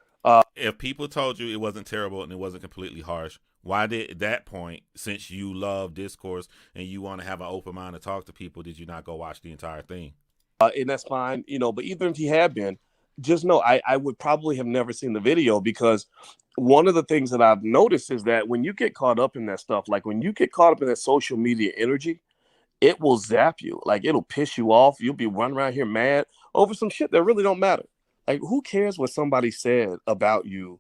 If people told you it wasn't terrible and it wasn't completely harsh, why did, at that point, since you love discourse and you want to have an open mind to talk to people, did you not go watch the entire thing? And that's fine, but even if he had been, just know I would probably have never seen the video, because one of the things that I've noticed is that when you get caught up in that stuff, like when you get caught up in that social media energy, it will zap you. Like, it'll piss you off. You'll be running around here mad over some shit that really don't matter. Like, who cares what somebody said about you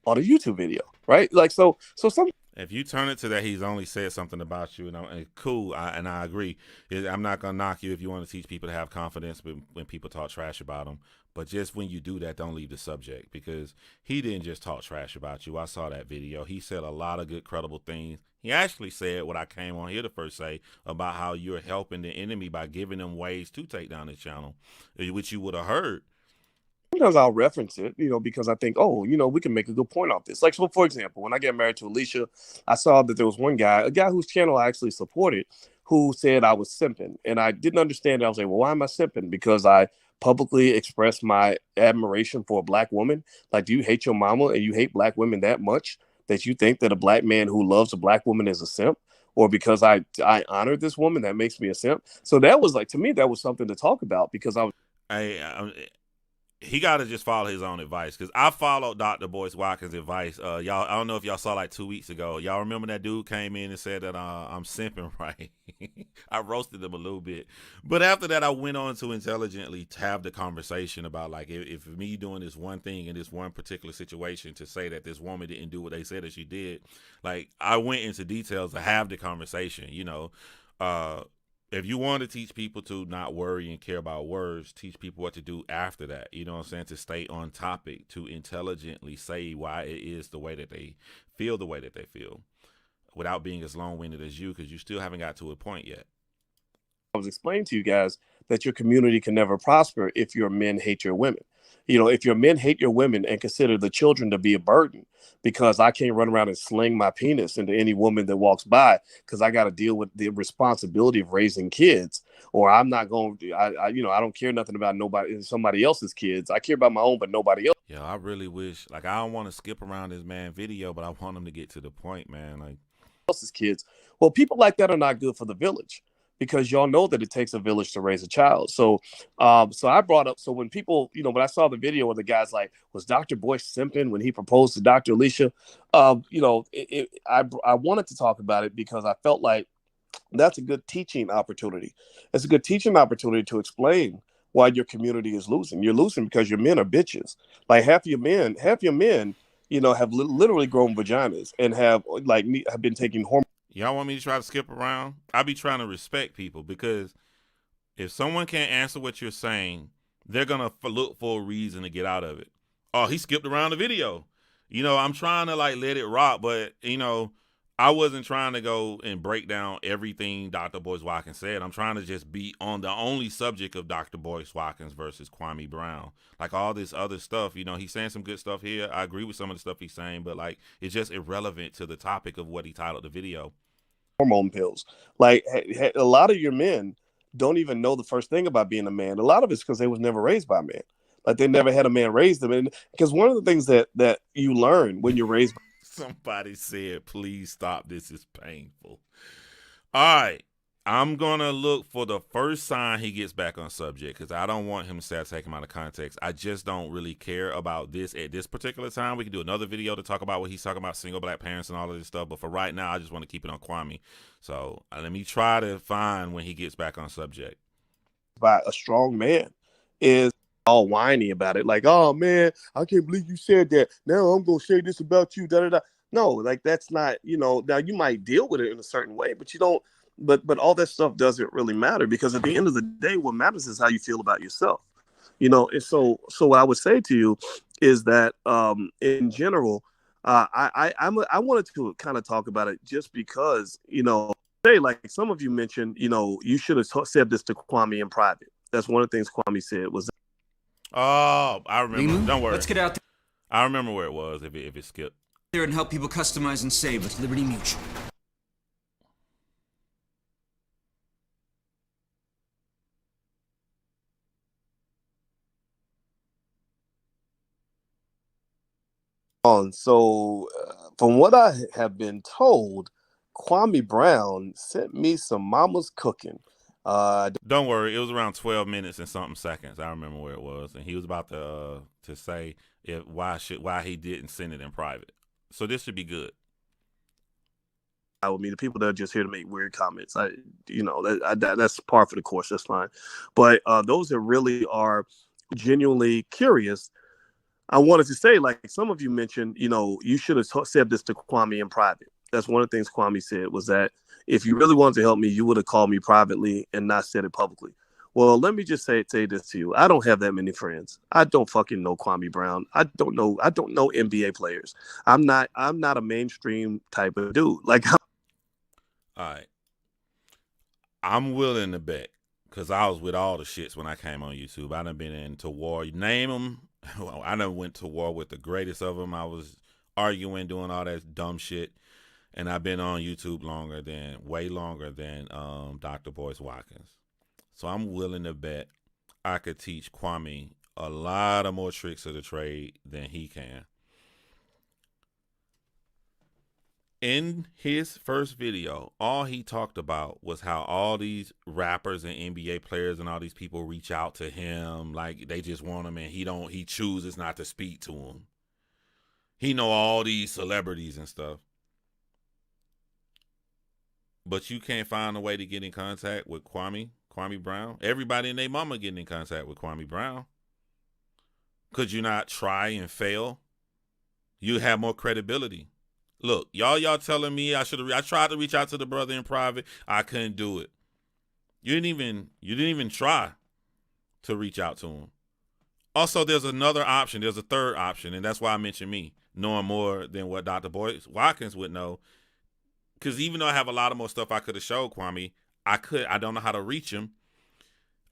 on a YouTube video, right? Like, so some. If you turn it to that, he's only said something about you, and cool, and I agree. I'm not gonna knock you if you want to teach people to have confidence when people talk trash about them. But just when you do that, don't leave the subject, because he didn't just talk trash about you. I saw that video. He said a lot of good, credible things. He actually said what I came on here to first say about how you're helping the enemy by giving them ways to take down his channel, which you would have heard. Sometimes I'll reference it, because I think, we can make a good point off this. Like, so for example, when I got married to Alicia, I saw that there was a guy whose channel I actually supported, who said I was simping. And I didn't understand it. I was like, well, why am I simping? Because I publicly expressed my admiration for a Black woman. Like, do you hate your mama and you hate Black women that much that you think that a Black man who loves a Black woman is a simp? Or because I honored this woman, that makes me a simp? So that was, like, to me, that was something to talk about, because he got to just follow his own advice, because I followed Dr. Boyce Watkins' advice. Y'all, I don't know if y'all saw like 2 weeks ago. Y'all remember that dude came in and said that I'm simping, right? I roasted him a little bit. But after that, I went on to intelligently have the conversation about, like, if me doing this one thing in this one particular situation to say that this woman didn't do what they said that she did, like, I went into details to have the conversation, if you want to teach people to not worry and care about words, teach people what to do after that. You know what I'm saying? To stay on topic, to intelligently say why it is the way that they feel the way that they feel, without being as long-winded as you, because you still haven't got to a point yet. I was explaining to you guys that your community can never prosper if your men hate your women. If your men hate your women and consider the children to be a burden, because I can't run around and sling my penis into any woman that walks by because I got to deal with the responsibility of raising kids, or I'm not going to, I don't care nothing about somebody else's kids. I care about my own, but nobody else. Yeah, I really wish, like, I don't want to skip around this man video, but I want him to get to the point, man. Like, else's kids. Well, people like that are not good for the village, because y'all know that it takes a village to raise a child. So I brought up, so when people, when I saw the video where the guy's like, was Dr. Boyce simping when he proposed to Dr. Alicia? I wanted to talk about it because I felt like that's a good teaching opportunity. It's a good teaching opportunity to explain why your community is losing. You're losing because your men are bitches. Like half your men, have literally grown vaginas and have been taking hormones. Y'all want me to try to skip around? I be trying to respect people, because if someone can't answer what you're saying, they're going to look for a reason to get out of it. Oh, he skipped around the video. I'm trying to let it rock, but, I wasn't trying to go and break down everything Dr. Boyce Watkins said. I'm trying to just be on the only subject of Dr. Boyce Watkins versus Kwame Brown. Like all this other stuff, he's saying some good stuff here. I agree with some of the stuff he's saying, but it's just irrelevant to the topic of what he titled the video. Hormone pills. Like a lot of your men don't even know the first thing about being a man. A lot of it's because they was never raised by men. Like they never had a man raise them. And because one of the things that you learn when you're raised by somebody said, please stop. This is painful. All right. I'm going to look for the first sign he gets back on subject, because I don't want him to say I take him out of context. I just don't really care about this at this particular time. We can do another video to talk about what he's talking about, single black parents and all of this stuff. But for right now, I just want to keep it on Kwame. So let me try to find when he gets back on subject. By a strong man is all whiny about it. Like, oh man, I can't believe you said that. Now I'm going to say this about you. Da, da, da. No, that's not, now you might deal with it in a certain way, but you don't, but all that stuff doesn't really matter, because at the end of the day, what matters is how you feel about yourself, and so what I would say to you is that, in general, I wanted to kind of talk about it just because, say, like some of you mentioned, you should have said this to Kwame in private. That's one of the things Kwame said was, oh, I remember. Don't worry. Let's get out there. I remember where it was if it skipped. There and help people customize and save with Liberty Mutual. So from what I have been told, Kwame Brown sent me some mama's cooking. Don't worry, it was around 12 minutes and something seconds. I remember where it was, and he was about to say why he didn't send it in private. So this should be good. I mean, the people that are just here to make weird comments, that's par for the course. That's fine. But those that really are genuinely curious, I wanted to say, like some of you mentioned, you should have said this to Kwame in private. That's one of the things Kwame said, was that if you really wanted to help me, you would have called me privately and not said it publicly. Well, let me just say this to you. I don't have that many friends. I don't fucking know Kwame Brown. I don't know NBA players. I'm not a mainstream type of dude. Like, all right. I'm willing to bet, because I was with all the shits when I came on YouTube. I done been into war. You name them. I done went to war with the greatest of them. I was arguing, doing all that dumb shit. And I've been on YouTube way longer than Dr. Boyce Watkins. So I'm willing to bet I could teach Kwame a lot of more tricks of the trade than he can. In his first video, all he talked about was how all these rappers and NBA players and all these people reach out to him like they just want him, and he chooses not to speak to them. He know all these celebrities and stuff. But you can't find a way to get in contact with Kwame Brown. Everybody and their mama getting in contact with Kwame Brown. Could you not try and fail? You have more credibility. Look, y'all telling me I tried to reach out to the brother in private. I couldn't do it. You didn't even try to reach out to him. Also, there's another option. There's a third option, and that's why I mentioned me knowing more than what Dr. Boyce Watkins would know. Because even though I have a lot of more stuff I could have showed Kwame, I don't know how to reach him.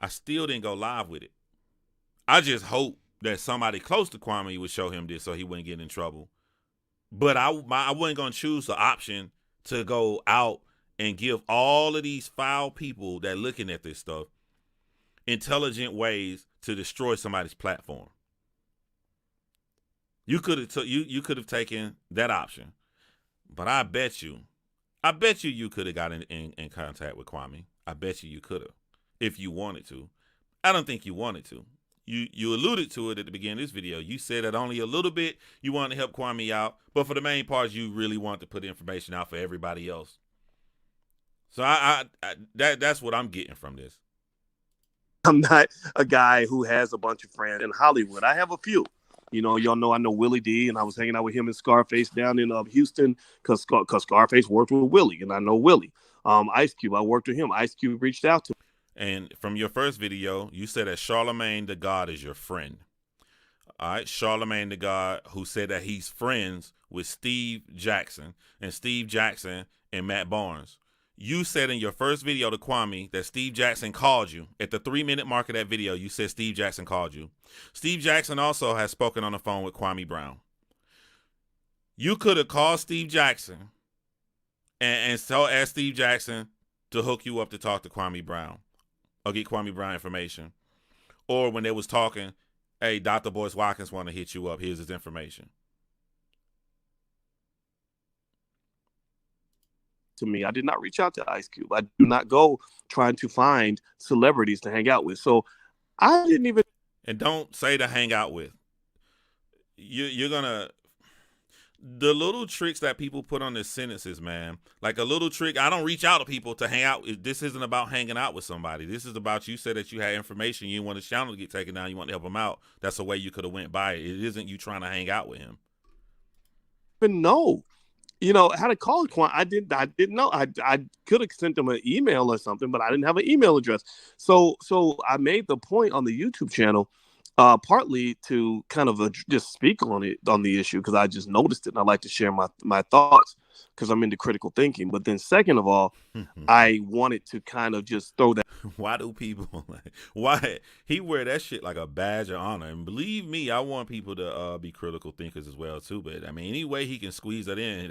I still didn't go live with it. I just hope that somebody close to Kwame would show him this so he wouldn't get in trouble. But I wasn't going to choose the option to go out and give all of these foul people that looking at this stuff intelligent ways to destroy somebody's platform. You could have taken that option, but I bet you could have got in contact with Kwame. I bet you could have if you wanted to. I don't think you wanted to. You alluded to it at the beginning of this video. You said that only a little bit you wanted to help Kwame out, but for the main part, you really want to put information out for everybody else. So that's what I'm getting from this. I'm not a guy who has a bunch of friends in Hollywood. I have a few. You know, y'all know I know Willie D, and I was hanging out with him and Scarface down in Houston because Scarface worked with Willie, and I know Willie. Ice Cube, I worked with him. Ice Cube reached out to me. And from your first video, you said that Charlemagne the God is your friend. All right, Charlemagne the God, who said that he's friends with Steve Jackson and Matt Barnes. You said in your first video to Kwame that Steve Jackson called you. At the 3-minute mark of that video, you said Steve Jackson called you. Steve Jackson also has spoken on the phone with Kwame Brown. You could have called Steve Jackson and so asked Steve Jackson to hook you up to talk to Kwame Brown or get Kwame Brown information. Or when they was talking, hey, Dr. Boyce Watkins want to hit you up. Here's his information. To me, I did not reach out to Ice Cube. I do not go trying to find celebrities to hang out with. So I didn't even. And don't say to hang out with. You're gonna. The little tricks that people put on their sentences, man. Like a little trick. I don't reach out to people to hang out. This isn't about hanging out with somebody. This is about you said that you had information. You want his channel to get taken down. You want to help him out. That's a way you could have went by it. It isn't you trying to hang out with him. Even know. You know, how to call Kwame. I didn't know. I could have sent him an email or something, but I didn't have an email address. So I made the point on the YouTube channel, partly to kind of just speak on the issue because I just noticed it and I like to share my thoughts because I'm into critical thinking. But then second of all, I wanted to kind of just throw that. Why do people why he wear that shit like a badge of honor? And believe me, I want people to be critical thinkers as well too. But I mean, any way he can squeeze that in,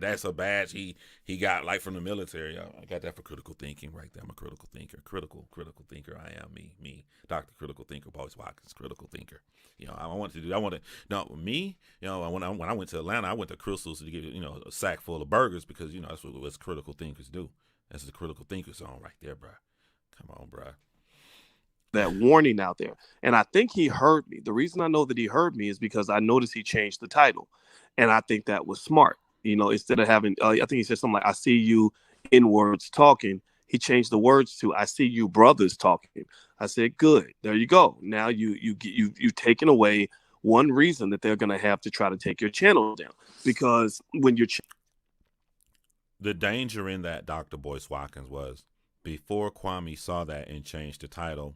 that's a badge he got like from the military. I got that for critical thinking right there. I'm a critical thinker, critical thinker. I am me, Dr. Critical Thinker, Boyce Watkins, critical thinker. You know, me. You know, when I went to Atlanta, I went to Crystal's to get a sack full of burgers because that's what critical thinkers do. That's the critical thinker song right there, bro. Come on, bro. That warning out there. And I think he heard me. The reason I know that he heard me is because I noticed he changed the title. And I think that was smart. You know, instead of having, I think he said something like, I see you in words talking. He changed the words to, I see you brothers talking. I said, good. There you go. Now you've taken away one reason that they're going to have to try to take your channel down. Because when you're... The danger in that, Dr. Boyce Watkins, was before Kwame saw that and changed the title,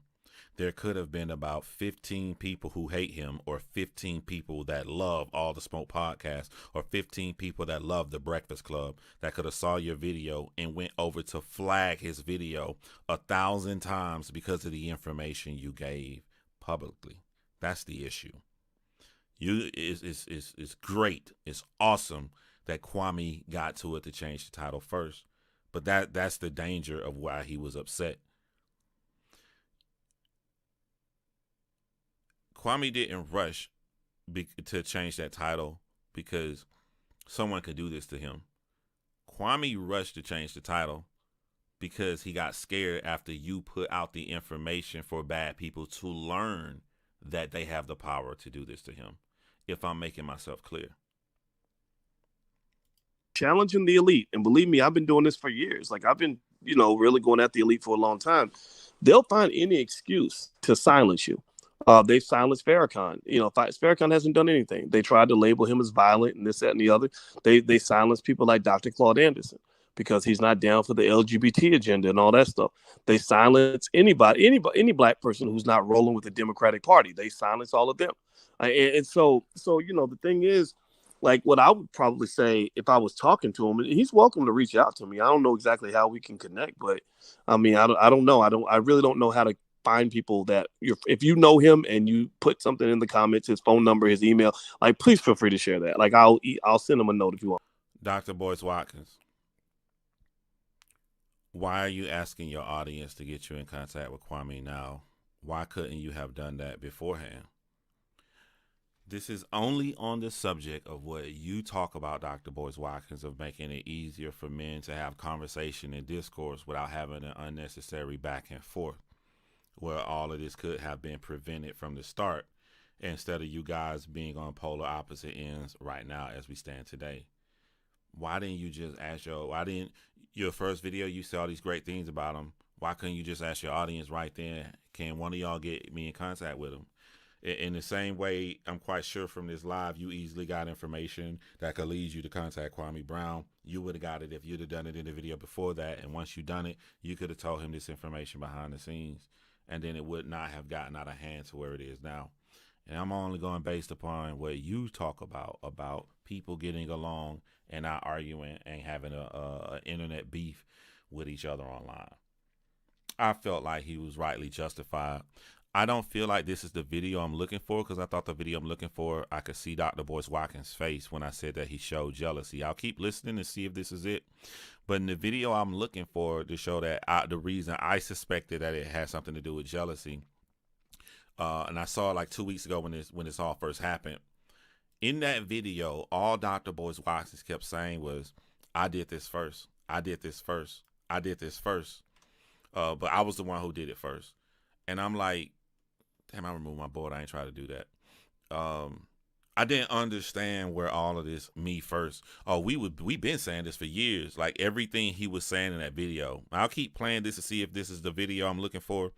there could have been about 15 people who hate him or 15 people that love All the Smoke podcast or 15 people that love The Breakfast Club that could have saw your video and went over to flag his video 1,000 times because of the information you gave publicly. That's the issue. It's great. It's awesome that Kwame got to it to change the title first. But that's the danger of why he was upset. Kwame didn't rush to change that title because someone could do this to him. Kwame rushed to change the title because he got scared after you put out the information for bad people to learn that they have the power to do this to him, if I'm making myself clear. Challenging the elite. And believe me, I've been doing this for years. Like I've been, really going at the elite for a long time. They'll find any excuse to silence you. They've silenced Farrakhan. Farrakhan hasn't done anything. They tried to label him as violent and this, that, and the other. They silenced people like Dr. Claude Anderson because he's not down for the LGBT agenda and all that stuff. They silence any black person who's not rolling with the Democratic Party. They silence all of them. So the thing is, like what I would probably say if I was talking to him, he's welcome to reach out to me. I don't know exactly how we can connect, but I mean, I don't know. I really don't know how to find people that if you know him and you put something in the comments, his phone number, his email, like please feel free to share that. Like I'll send him a note if you want. Dr. Boyce Watkins, why are you asking your audience to get you in contact with Kwame now? Why couldn't you have done that beforehand? This is only on the subject of what you talk about, Dr. Boyce Watkins, of making it easier for men to have conversation and discourse without having an unnecessary back and forth, where all of this could have been prevented from the start, instead of you guys being on polar opposite ends right now as we stand today. Why didn't you just ask your first video, you said all these great things about him. Why couldn't you just ask your audience right then, can one of y'all get me in contact with him? In the same way, I'm quite sure from this live, you easily got information that could lead you to contact Kwame Brown. You would have got it if you'd have done it in the video before that. And once you done it, you could have told him this information behind the scenes. And then it would not have gotten out of hand to where it is now. And I'm only going based upon what you talk about people getting along and not arguing and having a internet beef with each other online. I felt like he was rightly justified. I don't feel like this is the video I'm looking for, because I thought the video I'm looking for, I could see Dr. Boyce Watkins' face when I said that he showed jealousy. I'll keep listening to see if this is it. But in the video I'm looking for to show that the reason I suspected that it had something to do with jealousy, and I saw it like 2 weeks ago when this all first happened. In that video, all Dr. Boyce Watkins kept saying was, I did this first. I did this first. I did this first. But I was the one who did it first. And I'm like, damn, I removed my board. I ain't trying to do that. I didn't understand where all of this me first. Oh, we've been saying this for years. Like everything he was saying in that video. I'll keep playing this to see if this is the video I'm looking for.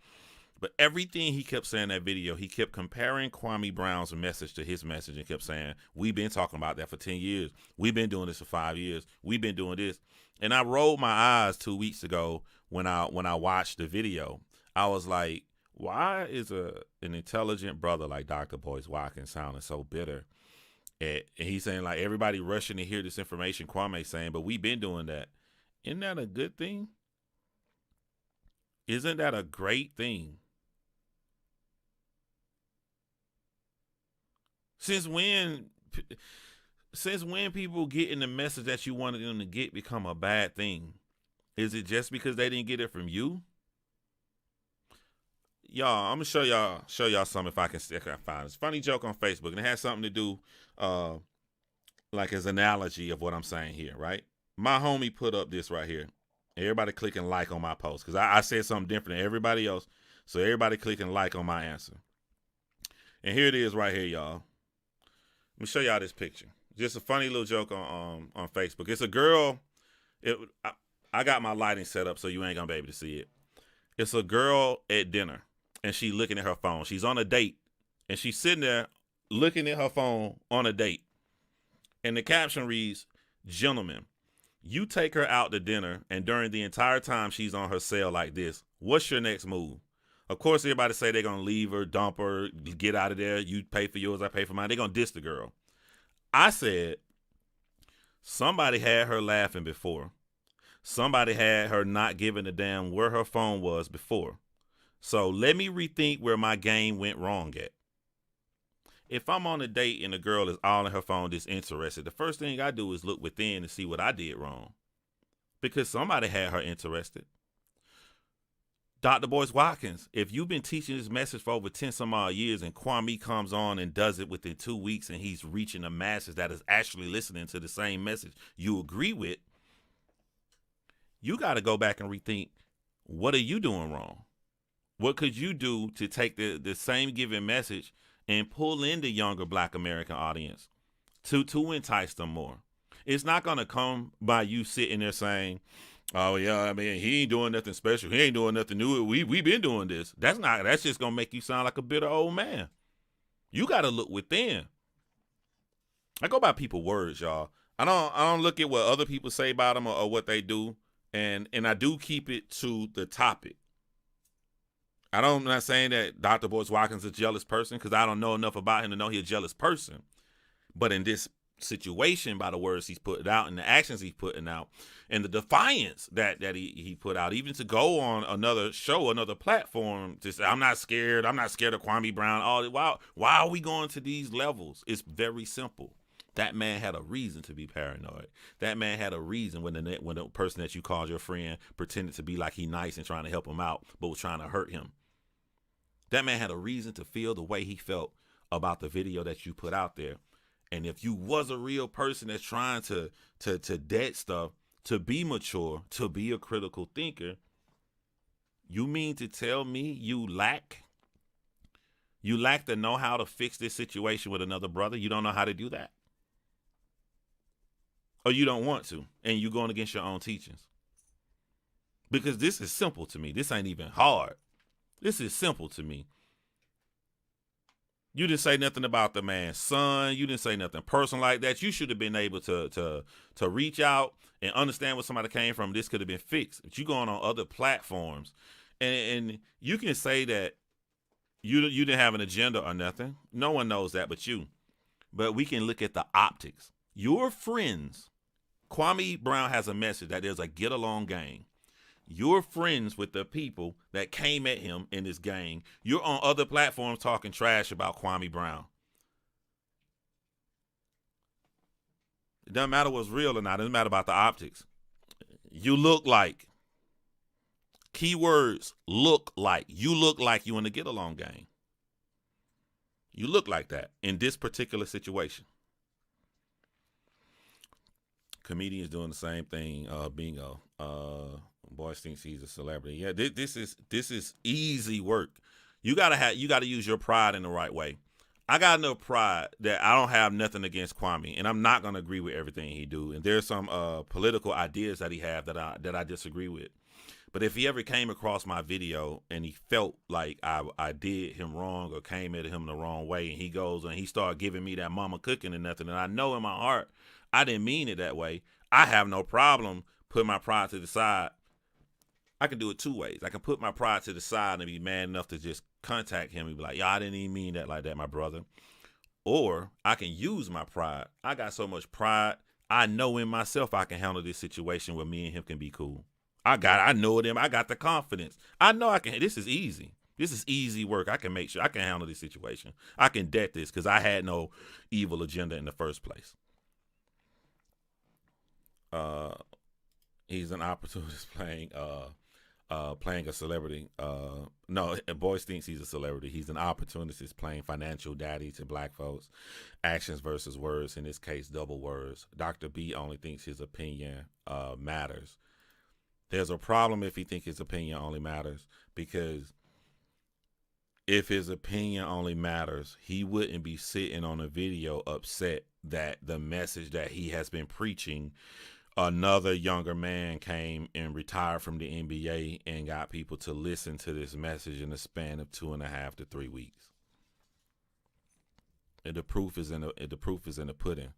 But everything he kept saying in that video, he kept comparing Kwame Brown's message to his message and kept saying, we've been talking about that for 10 years. We've been doing this for 5 years. We've been doing this. And I rolled my eyes 2 weeks ago when I watched the video. I was like, why is an intelligent brother like Dr. Boyce Watkins sounding so bitter? And he's saying like everybody rushing to hear this information Kwame's saying, but we've been doing that. Isn't that a good thing? Isn't that a great thing? Since when people getting the message that you wanted them to get become a bad thing? Is it just because they didn't get it from you? Y'all, I'm gonna show y'all something if I can find it. It's a funny joke on Facebook, and it has something to do like as analogy of what I'm saying here, right? My homie put up this right here. Everybody clicking like on my post because I said something different than everybody else. So everybody clicking like on my answer. And here it is right here, y'all. Let me show y'all this picture. Just a funny little joke on Facebook. It's a girl. I got my lighting set up so you ain't gonna be able to see it. It's a girl at dinner and she looking at her phone. She's on a date and she's sitting there looking at her phone on a date. And the caption reads, "Gentlemen, you take her out to dinner and during the entire time she's on her cell like this, what's your next move?" Of course, everybody say they're going to leave her, dump her, get out of there. You pay for yours, I pay for mine. They're going to diss the girl. I said, somebody had her laughing before. Somebody had her not giving a damn where her phone was before. So let me rethink where my game went wrong at. If I'm on a date and the girl is all in her phone disinterested, the first thing I do is look within to see what I did wrong. Because somebody had her interested. Dr. Boyce Watkins, if you've been teaching this message for over 10 some odd years and Kwame comes on and does it within 2 weeks and he's reaching the masses that is actually listening to the same message you agree with, you got to go back and rethink, what are you doing wrong? What could you do to take the same given message and pull in the younger Black American audience to entice them more? It's not going to come by you sitting there saying, oh yeah, I mean, he ain't doing nothing special. He ain't doing nothing new. We been doing this. That's just gonna make you sound like a bitter old man. You gotta look within. I go by people's words, y'all. I don't look at what other people say about them or what they do, and I do keep it to the topic. I'm not saying that Dr. Boyce Watkins is a jealous person because I don't know enough about him to know he's a jealous person. But in this situation by the words he's putting out and the actions he's putting out and the defiance that he put out, even to go on another show, another platform to say, I'm not scared of Kwame Brown. Why are we going to these levels? It's very simple. That man had a reason to be paranoid. That man had a reason when the person that you called your friend pretended to be like he nice and trying to help him out, but was trying to hurt him. That man had a reason to feel the way he felt about the video that you put out there. And if you was a real person that's trying to dead stuff, to be mature, to be a critical thinker, you mean to tell me you lack the know-how to fix this situation with another brother? You don't know how to do that? Or you don't want to, and you're going against your own teachings? Because this is simple to me. This ain't even hard. This is simple to me. You didn't say nothing about the man's son. You didn't say nothing personal like that. You should have been able to reach out and understand where somebody came from. This could have been fixed. But you going on other platforms, and you can say that you didn't have an agenda or nothing. No one knows that but you. But we can look at the optics. Your friends, Kwame Brown has a message that there's a get-along gang. You're friends with the people that came at him in this gang. You're on other platforms talking trash about Kwame Brown. It doesn't matter what's real or not. It doesn't matter about the optics. You look like. Keywords, look like. You look like you in the get-along gang. You look like that in this particular situation. Comedians doing the same thing. Bingo. Boyce thinks he's a celebrity. Yeah, this is easy work. You gotta use your pride in the right way. I got enough pride that I don't have nothing against Kwame, and I'm not gonna agree with everything he do. And there's some political ideas that he have that I disagree with. But if he ever came across my video and he felt like I did him wrong or came at him the wrong way, and he goes and he started giving me that mama cooking and nothing, and I know in my heart I didn't mean it that way, I have no problem putting my pride to the side. I can do it two ways. I can put my pride to the side and be man enough to just contact him and be like, yo, I didn't even mean that like that, my brother. Or I can use my pride. I got so much pride, I know in myself I can handle this situation where me and him can be cool. I know him. I got the confidence. I know I can. This is easy. This is easy work. I can make sure I can handle this situation. I can debt this because I had no evil agenda in the first place. He's an opportunist playing a celebrity. No, Boyce thinks he's a celebrity. He's an opportunist playing financial daddy to black folks. Actions versus words. In this case, double words. Dr. B only thinks his opinion matters. There's a problem if he thinks his opinion only matters, because if his opinion only matters, he wouldn't be sitting on a video upset that the message that he has been preaching, another younger man came and retired from the NBA and got people to listen to this message in the span of 2.5 to 3 weeks. And the proof is in the pudding.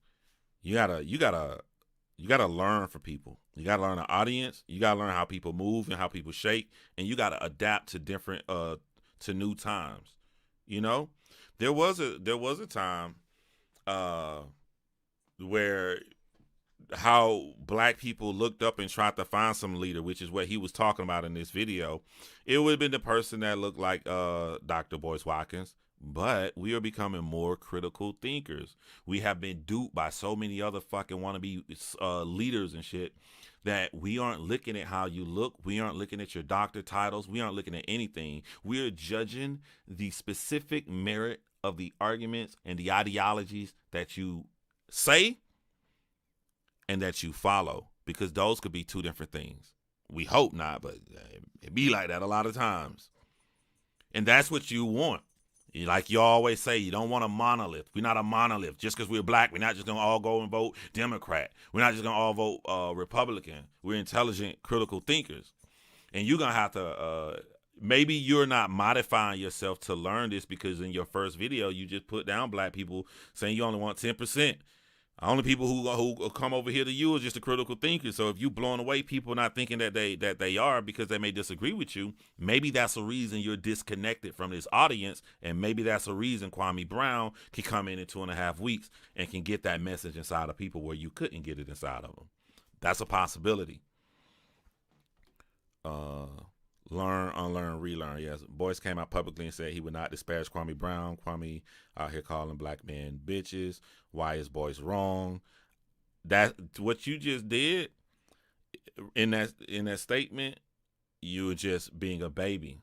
You gotta learn from people. You gotta learn the audience. You gotta learn how people move and how people shake, and you gotta adapt to different to new times. You know, there was a time where how black people looked up and tried to find some leader, which is what he was talking about in this video. It would have been the person that looked like Dr. Boyce Watkins. But we are becoming more critical thinkers. We have been duped by so many other fucking wannabe leaders and shit that we aren't looking at how you look. We aren't looking at your doctor titles. We aren't looking at anything. We are judging the specific merit of the arguments and the ideologies that you say and that you follow, because those could be two different things. We hope not, but it be like that a lot of times. And that's what you want. Like you always say, you don't want a monolith. We're not a monolith. Just because we're black, we're not just going to all go and vote Democrat. We're not just going to all vote Republican. We're intelligent, critical thinkers. And you're going to have to, maybe you're not modifying yourself to learn this, because in your first video, you just put down black people saying you only want 10%. Only people who come over here to you are just the critical thinkers. So if you blowing away people not thinking that they are because they may disagree with you, maybe that's a reason you're disconnected from this audience, and maybe that's a reason Kwame Brown can come in 2.5 weeks and can get that message inside of people where you couldn't get it inside of them. That's a possibility. Learn, unlearn, relearn. Yes, Boyce came out publicly and said he would not disparage Kwame Brown. Kwame out here calling black men bitches. Why is Boyce wrong? That what you just did in that statement, you were just being a baby.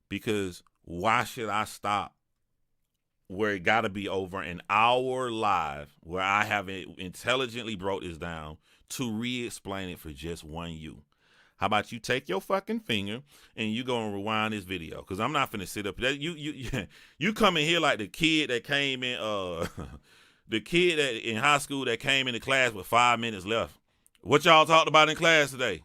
Because why should I stop where it got to be over an hour live where I have intelligently broke this down to re-explain it for just one you? How about you take your fucking finger and you go and rewind this video? Because I'm not finna sit up. You come in here like the kid that came in, the kid that in high school that came into class with 5 minutes left. What y'all talked about in class today?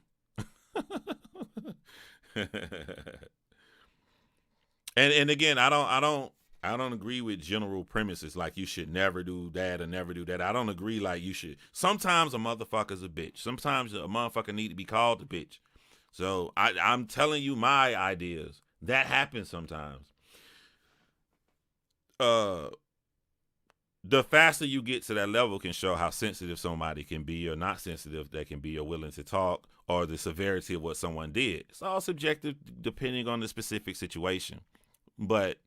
and again, I don't agree with general premises like you should never do that or never do that. I don't agree like you should. Sometimes a motherfucker's a bitch. Sometimes a motherfucker need to be called a bitch. So I'm telling you my ideas. That happens sometimes. The faster you get to that level can show how sensitive somebody can be or not sensitive they can be or willing to talk or the severity of what someone did. It's all subjective depending on the specific situation. But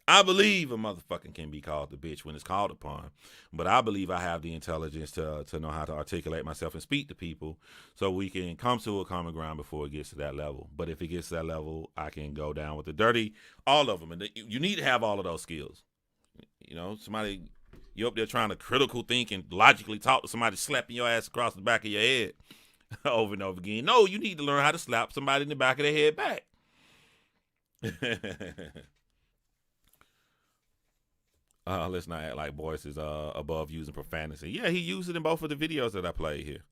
I believe a motherfucker can be called a bitch when it's called upon. But I believe I have the intelligence to know how to articulate myself and speak to people so we can come to a common ground before it gets to that level. But if it gets to that level, I can go down with the dirty, all of them. And you need to have all of those skills. You know, somebody, you're up there trying to critical think and logically talk to somebody slapping your ass across the back of your head over and over again. No, you need to learn how to slap somebody in the back of their head back. Let's not act like Boyce is above using profanity. Yeah, he used it in both of the videos that I played here.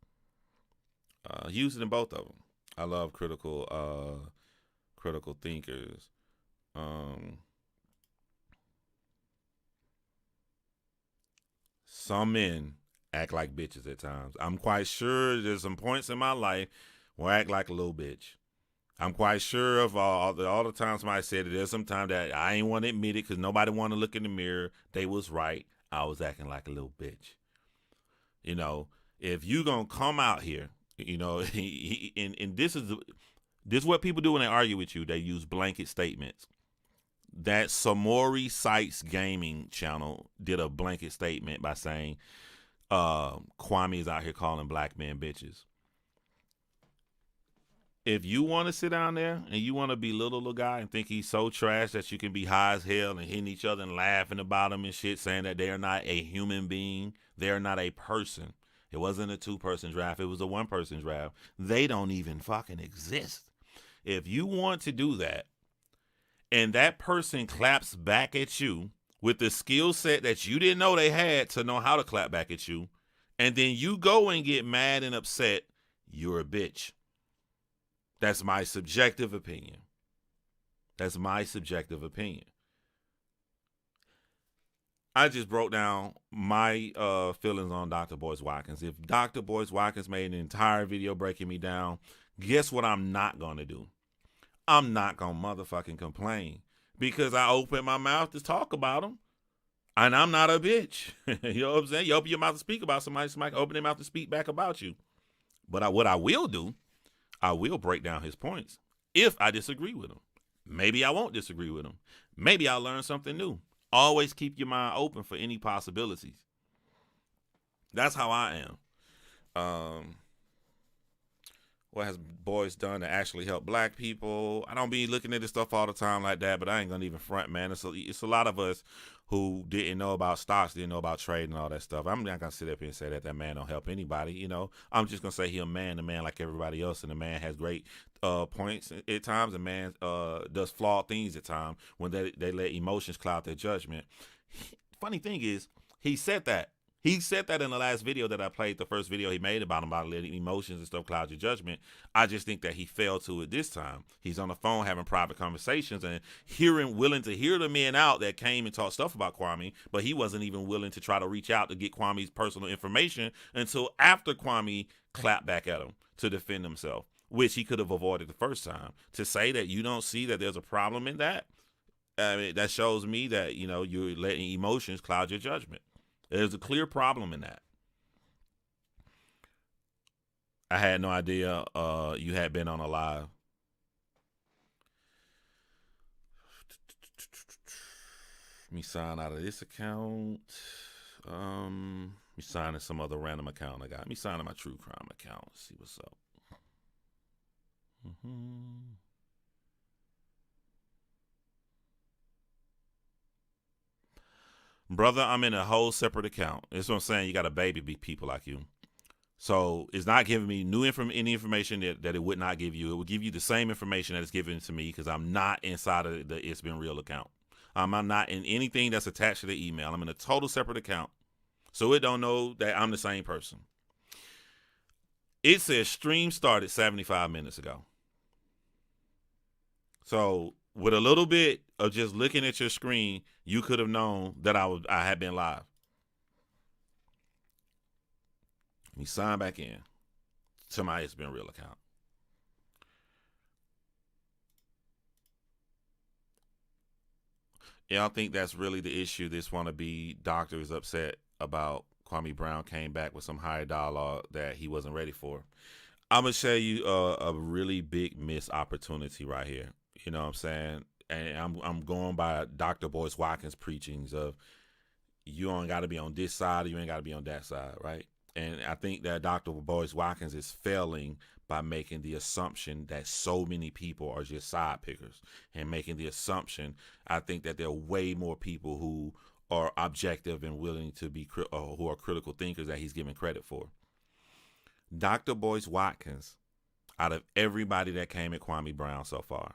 He used it in both of them. I love critical thinkers. Some men act like bitches at times. I'm quite sure there's some points in my life where I act like a little bitch. I'm quite sure of all the times somebody said it. There's some time that I ain't want to admit it because nobody want to look in the mirror. They was right. I was acting like a little bitch. You know, if you gonna come out here, you know, and this is what people do when they argue with you. They use blanket statements. That Samori Sites Gaming channel did a blanket statement by saying Kwame is out here calling black men bitches. If you want to sit down there and you want to belittle the guy and think he's so trash that you can be high as hell and hitting each other and laughing about him and shit, saying that they are not a human being, they are not a person. It wasn't a 2-person draft. It was a 1-person draft. They don't even fucking exist. If you want to do that and that person claps back at you with the skill set that you didn't know they had to know how to clap back at you, and then you go and get mad and upset, you're a bitch. That's my subjective opinion. That's my subjective opinion. I just broke down my feelings on Dr. Boyce Watkins. If Dr. Boyce Watkins made an entire video breaking me down, guess what I'm not going to do? I'm not going to motherfucking complain because I opened my mouth to talk about him. And I'm not a bitch. You know what I'm saying? You open your mouth to speak about somebody open their mouth to speak back about you. But what I will do, I will break down his points if I disagree with him. Maybe I won't disagree with him. Maybe I'll learn something new. Always keep your mind open for any possibilities. That's how I am. What has Boyce done to actually help black people? I don't be looking at this stuff all the time like that, but I ain't gonna even front, man. It's a lot of us who didn't know about stocks, didn't know about trade and all that stuff. I'm not gonna sit up here and say that man don't help anybody. You know, I'm just gonna say he a man like everybody else, and the man has great points at times. A man does flawed things at times when they let emotions cloud their judgment. Funny thing is, he said that. He said that in the last video that I played, the first video he made about letting emotions and stuff cloud your judgment. I just think that he fell to it this time. He's on the phone having private conversations and willing to hear the men out that came and talked stuff about Kwame, but he wasn't even willing to try to reach out to get Kwame's personal information until after Kwame clapped back at him to defend himself, which he could have avoided the first time. To say that you don't see that there's a problem in that, I mean, that shows me that, you're letting emotions cloud your judgment. There's a clear problem in that. I had no idea you had been on a live. Let me sign out of this account. Me signing some other random account I got. Me signing my True Crime account. See what's up. Brother, I'm in a whole separate account. That's what I'm saying. You got to baby be people like you. So it's not giving me any information that it would not give you. It would give you the same information that it's given to me because I'm not inside of the It's Been Real account. I'm not in anything that's attached to the email. I'm in a total separate account. So it don't know that I'm the same person. It says stream started 75 minutes ago. So with a little bit of just looking at your screen, you could have known that I had been live. Let me sign back in to my It's Been Real account. Yeah, I think that's really the issue. This wannabe doctor is upset about Kwame Brown came back with some higher dialogue that he wasn't ready for. I'm going to show you a really big missed opportunity right here. You know what I'm saying? And I'm going by Dr. Boyce Watkins' preachings of you ain't got to be on this side, or you ain't got to be on that side, right? And I think that Dr. Boyce Watkins is failing by making the assumption that so many people are just side pickers and making the assumption. I think that there are way more people who are objective and willing to be, who are critical thinkers that he's given credit for. Dr. Boyce Watkins, out of everybody that came at Kwame Brown so far,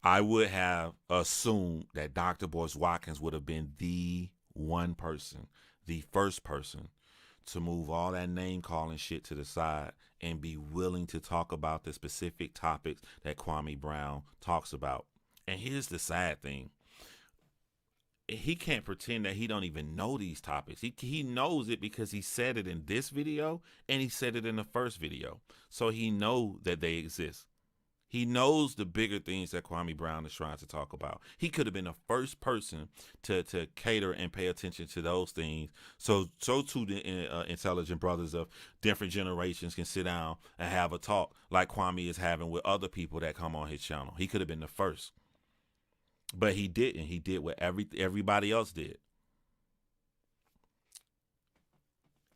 I would have assumed that Dr. Boyce Watkins would have been the one person, the first person to move all that name calling shit to the side and be willing to talk about the specific topics that Kwame Brown talks about. And here's the sad thing. He can't pretend that he don't even know these topics. He knows it because he said it in this video and he said it in the first video. So he knows that they exist. He knows the bigger things that Kwame Brown is trying to talk about. He could have been the first person to cater and pay attention to those things. So too the intelligent brothers of different generations can sit down and have a talk like Kwame is having with other people that come on his channel. He could have been the first. But he didn't. He did what everybody else did.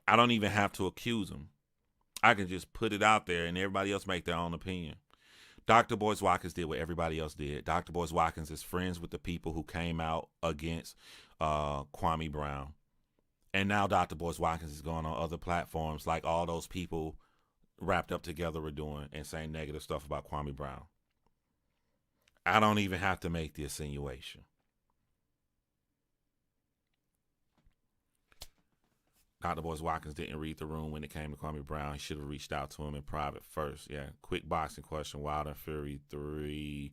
I don't even have to accuse him. I can just put it out there and everybody else make their own opinion. Dr. Boyce Watkins did what everybody else did. Dr. Boyce Watkins is friends with the people who came out against Kwame Brown. And now Dr. Boyce Watkins is going on other platforms like all those people wrapped up together are doing and saying negative stuff about Kwame Brown. I don't even have to make the insinuation. Dr. Boyce Watkins didn't read the room when it came to Kwame Brown. He should have reached out to him in private first. Yeah, quick boxing question. Wilder Fury 3.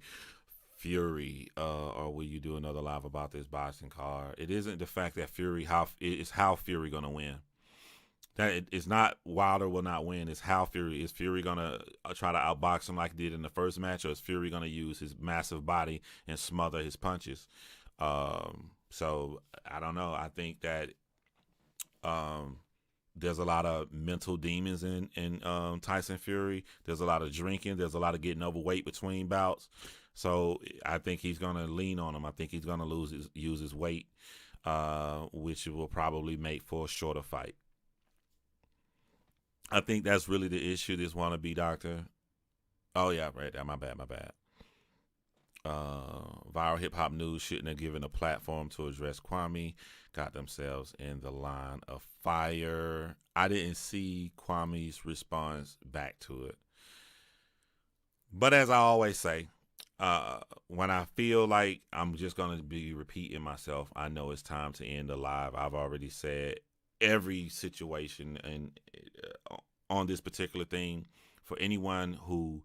Fury, or will you do another live about this boxing card? It isn't the fact that Fury, it's how Fury going to win. That it's not Wilder will not win. It's how Fury. Is Fury going to try to outbox him like he did in the first match, or is Fury going to use his massive body and smother his punches? So I don't know. I think that there's a lot of mental demons in Tyson Fury. There's a lot of drinking. There's a lot of getting overweight between bouts. So I think he's going to lean on him. I think he's going to use his weight, which will probably make for a shorter fight. I think that's really the issue. This wannabe doctor. Oh yeah, right there. My bad. Viral hip hop news shouldn't have given a platform to address Kwame. Got themselves in the line of fire. I didn't see Kwame's response back to it. But as I always say, when I feel like I'm just going to be repeating myself, I know it's time to end the live. I've already said every situation and on this particular thing. For anyone who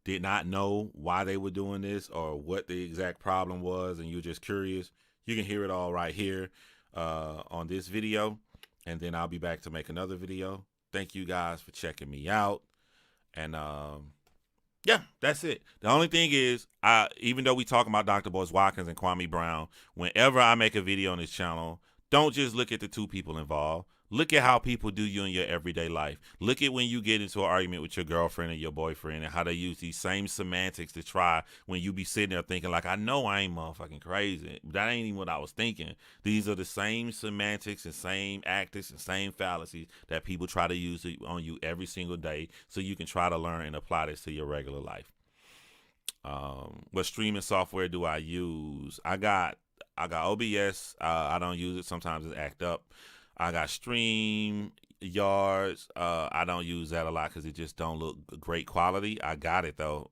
did not know why they were doing this or what the exact problem was, and you're just curious, you can hear it all right here on this video, and then I'll be back to make another video. Thank you guys for checking me out, and yeah, that's it. The only thing is, even though we talking about Dr. Boyce Watkins and Kwame Brown, whenever I make a video on this channel, don't just look at the two people involved. Look at how people do you in your everyday life. Look at when you get into an argument with your girlfriend or your boyfriend and how they use these same semantics to try when you be sitting there thinking like, I know I ain't motherfucking crazy. That ain't even what I was thinking. These are the same semantics and same tactics and same fallacies that people try to use on you every single day so you can try to learn and apply this to your regular life. What streaming software do I use? I got OBS. I don't use it. Sometimes it act up. I got StreamYards. I don't use that a lot because it just don't look great quality. I got it though.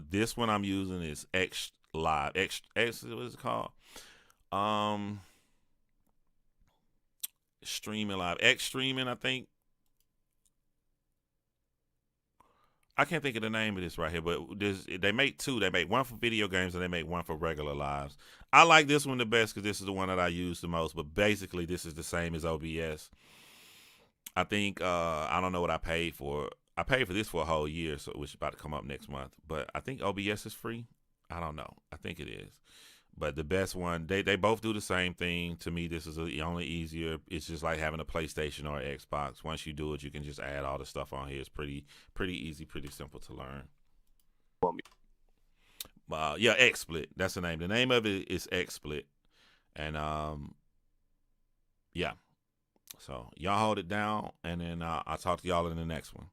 This one I'm using is X Live. X what is it called? Streaming Live. X Streaming, I think. I can't think of the name of this right here, but they make two. They make one for video games and they make one for regular lives. I like this one the best because this is the one that I use the most, but basically this is the same as OBS. I think, I don't know what I paid for. I paid for this for a whole year, so which is about to come up next month. But I think OBS is free. I don't know. I think it is. But the best one, they both do the same thing. To me, this is the only easier. It's just like having a PlayStation or an Xbox. Once you do it, you can just add all the stuff on here. It's pretty easy, pretty simple to learn. Yeah, XSplit. That's the name. The name of it is XSplit. And yeah. So y'all hold it down, and then I'll talk to y'all in the next one.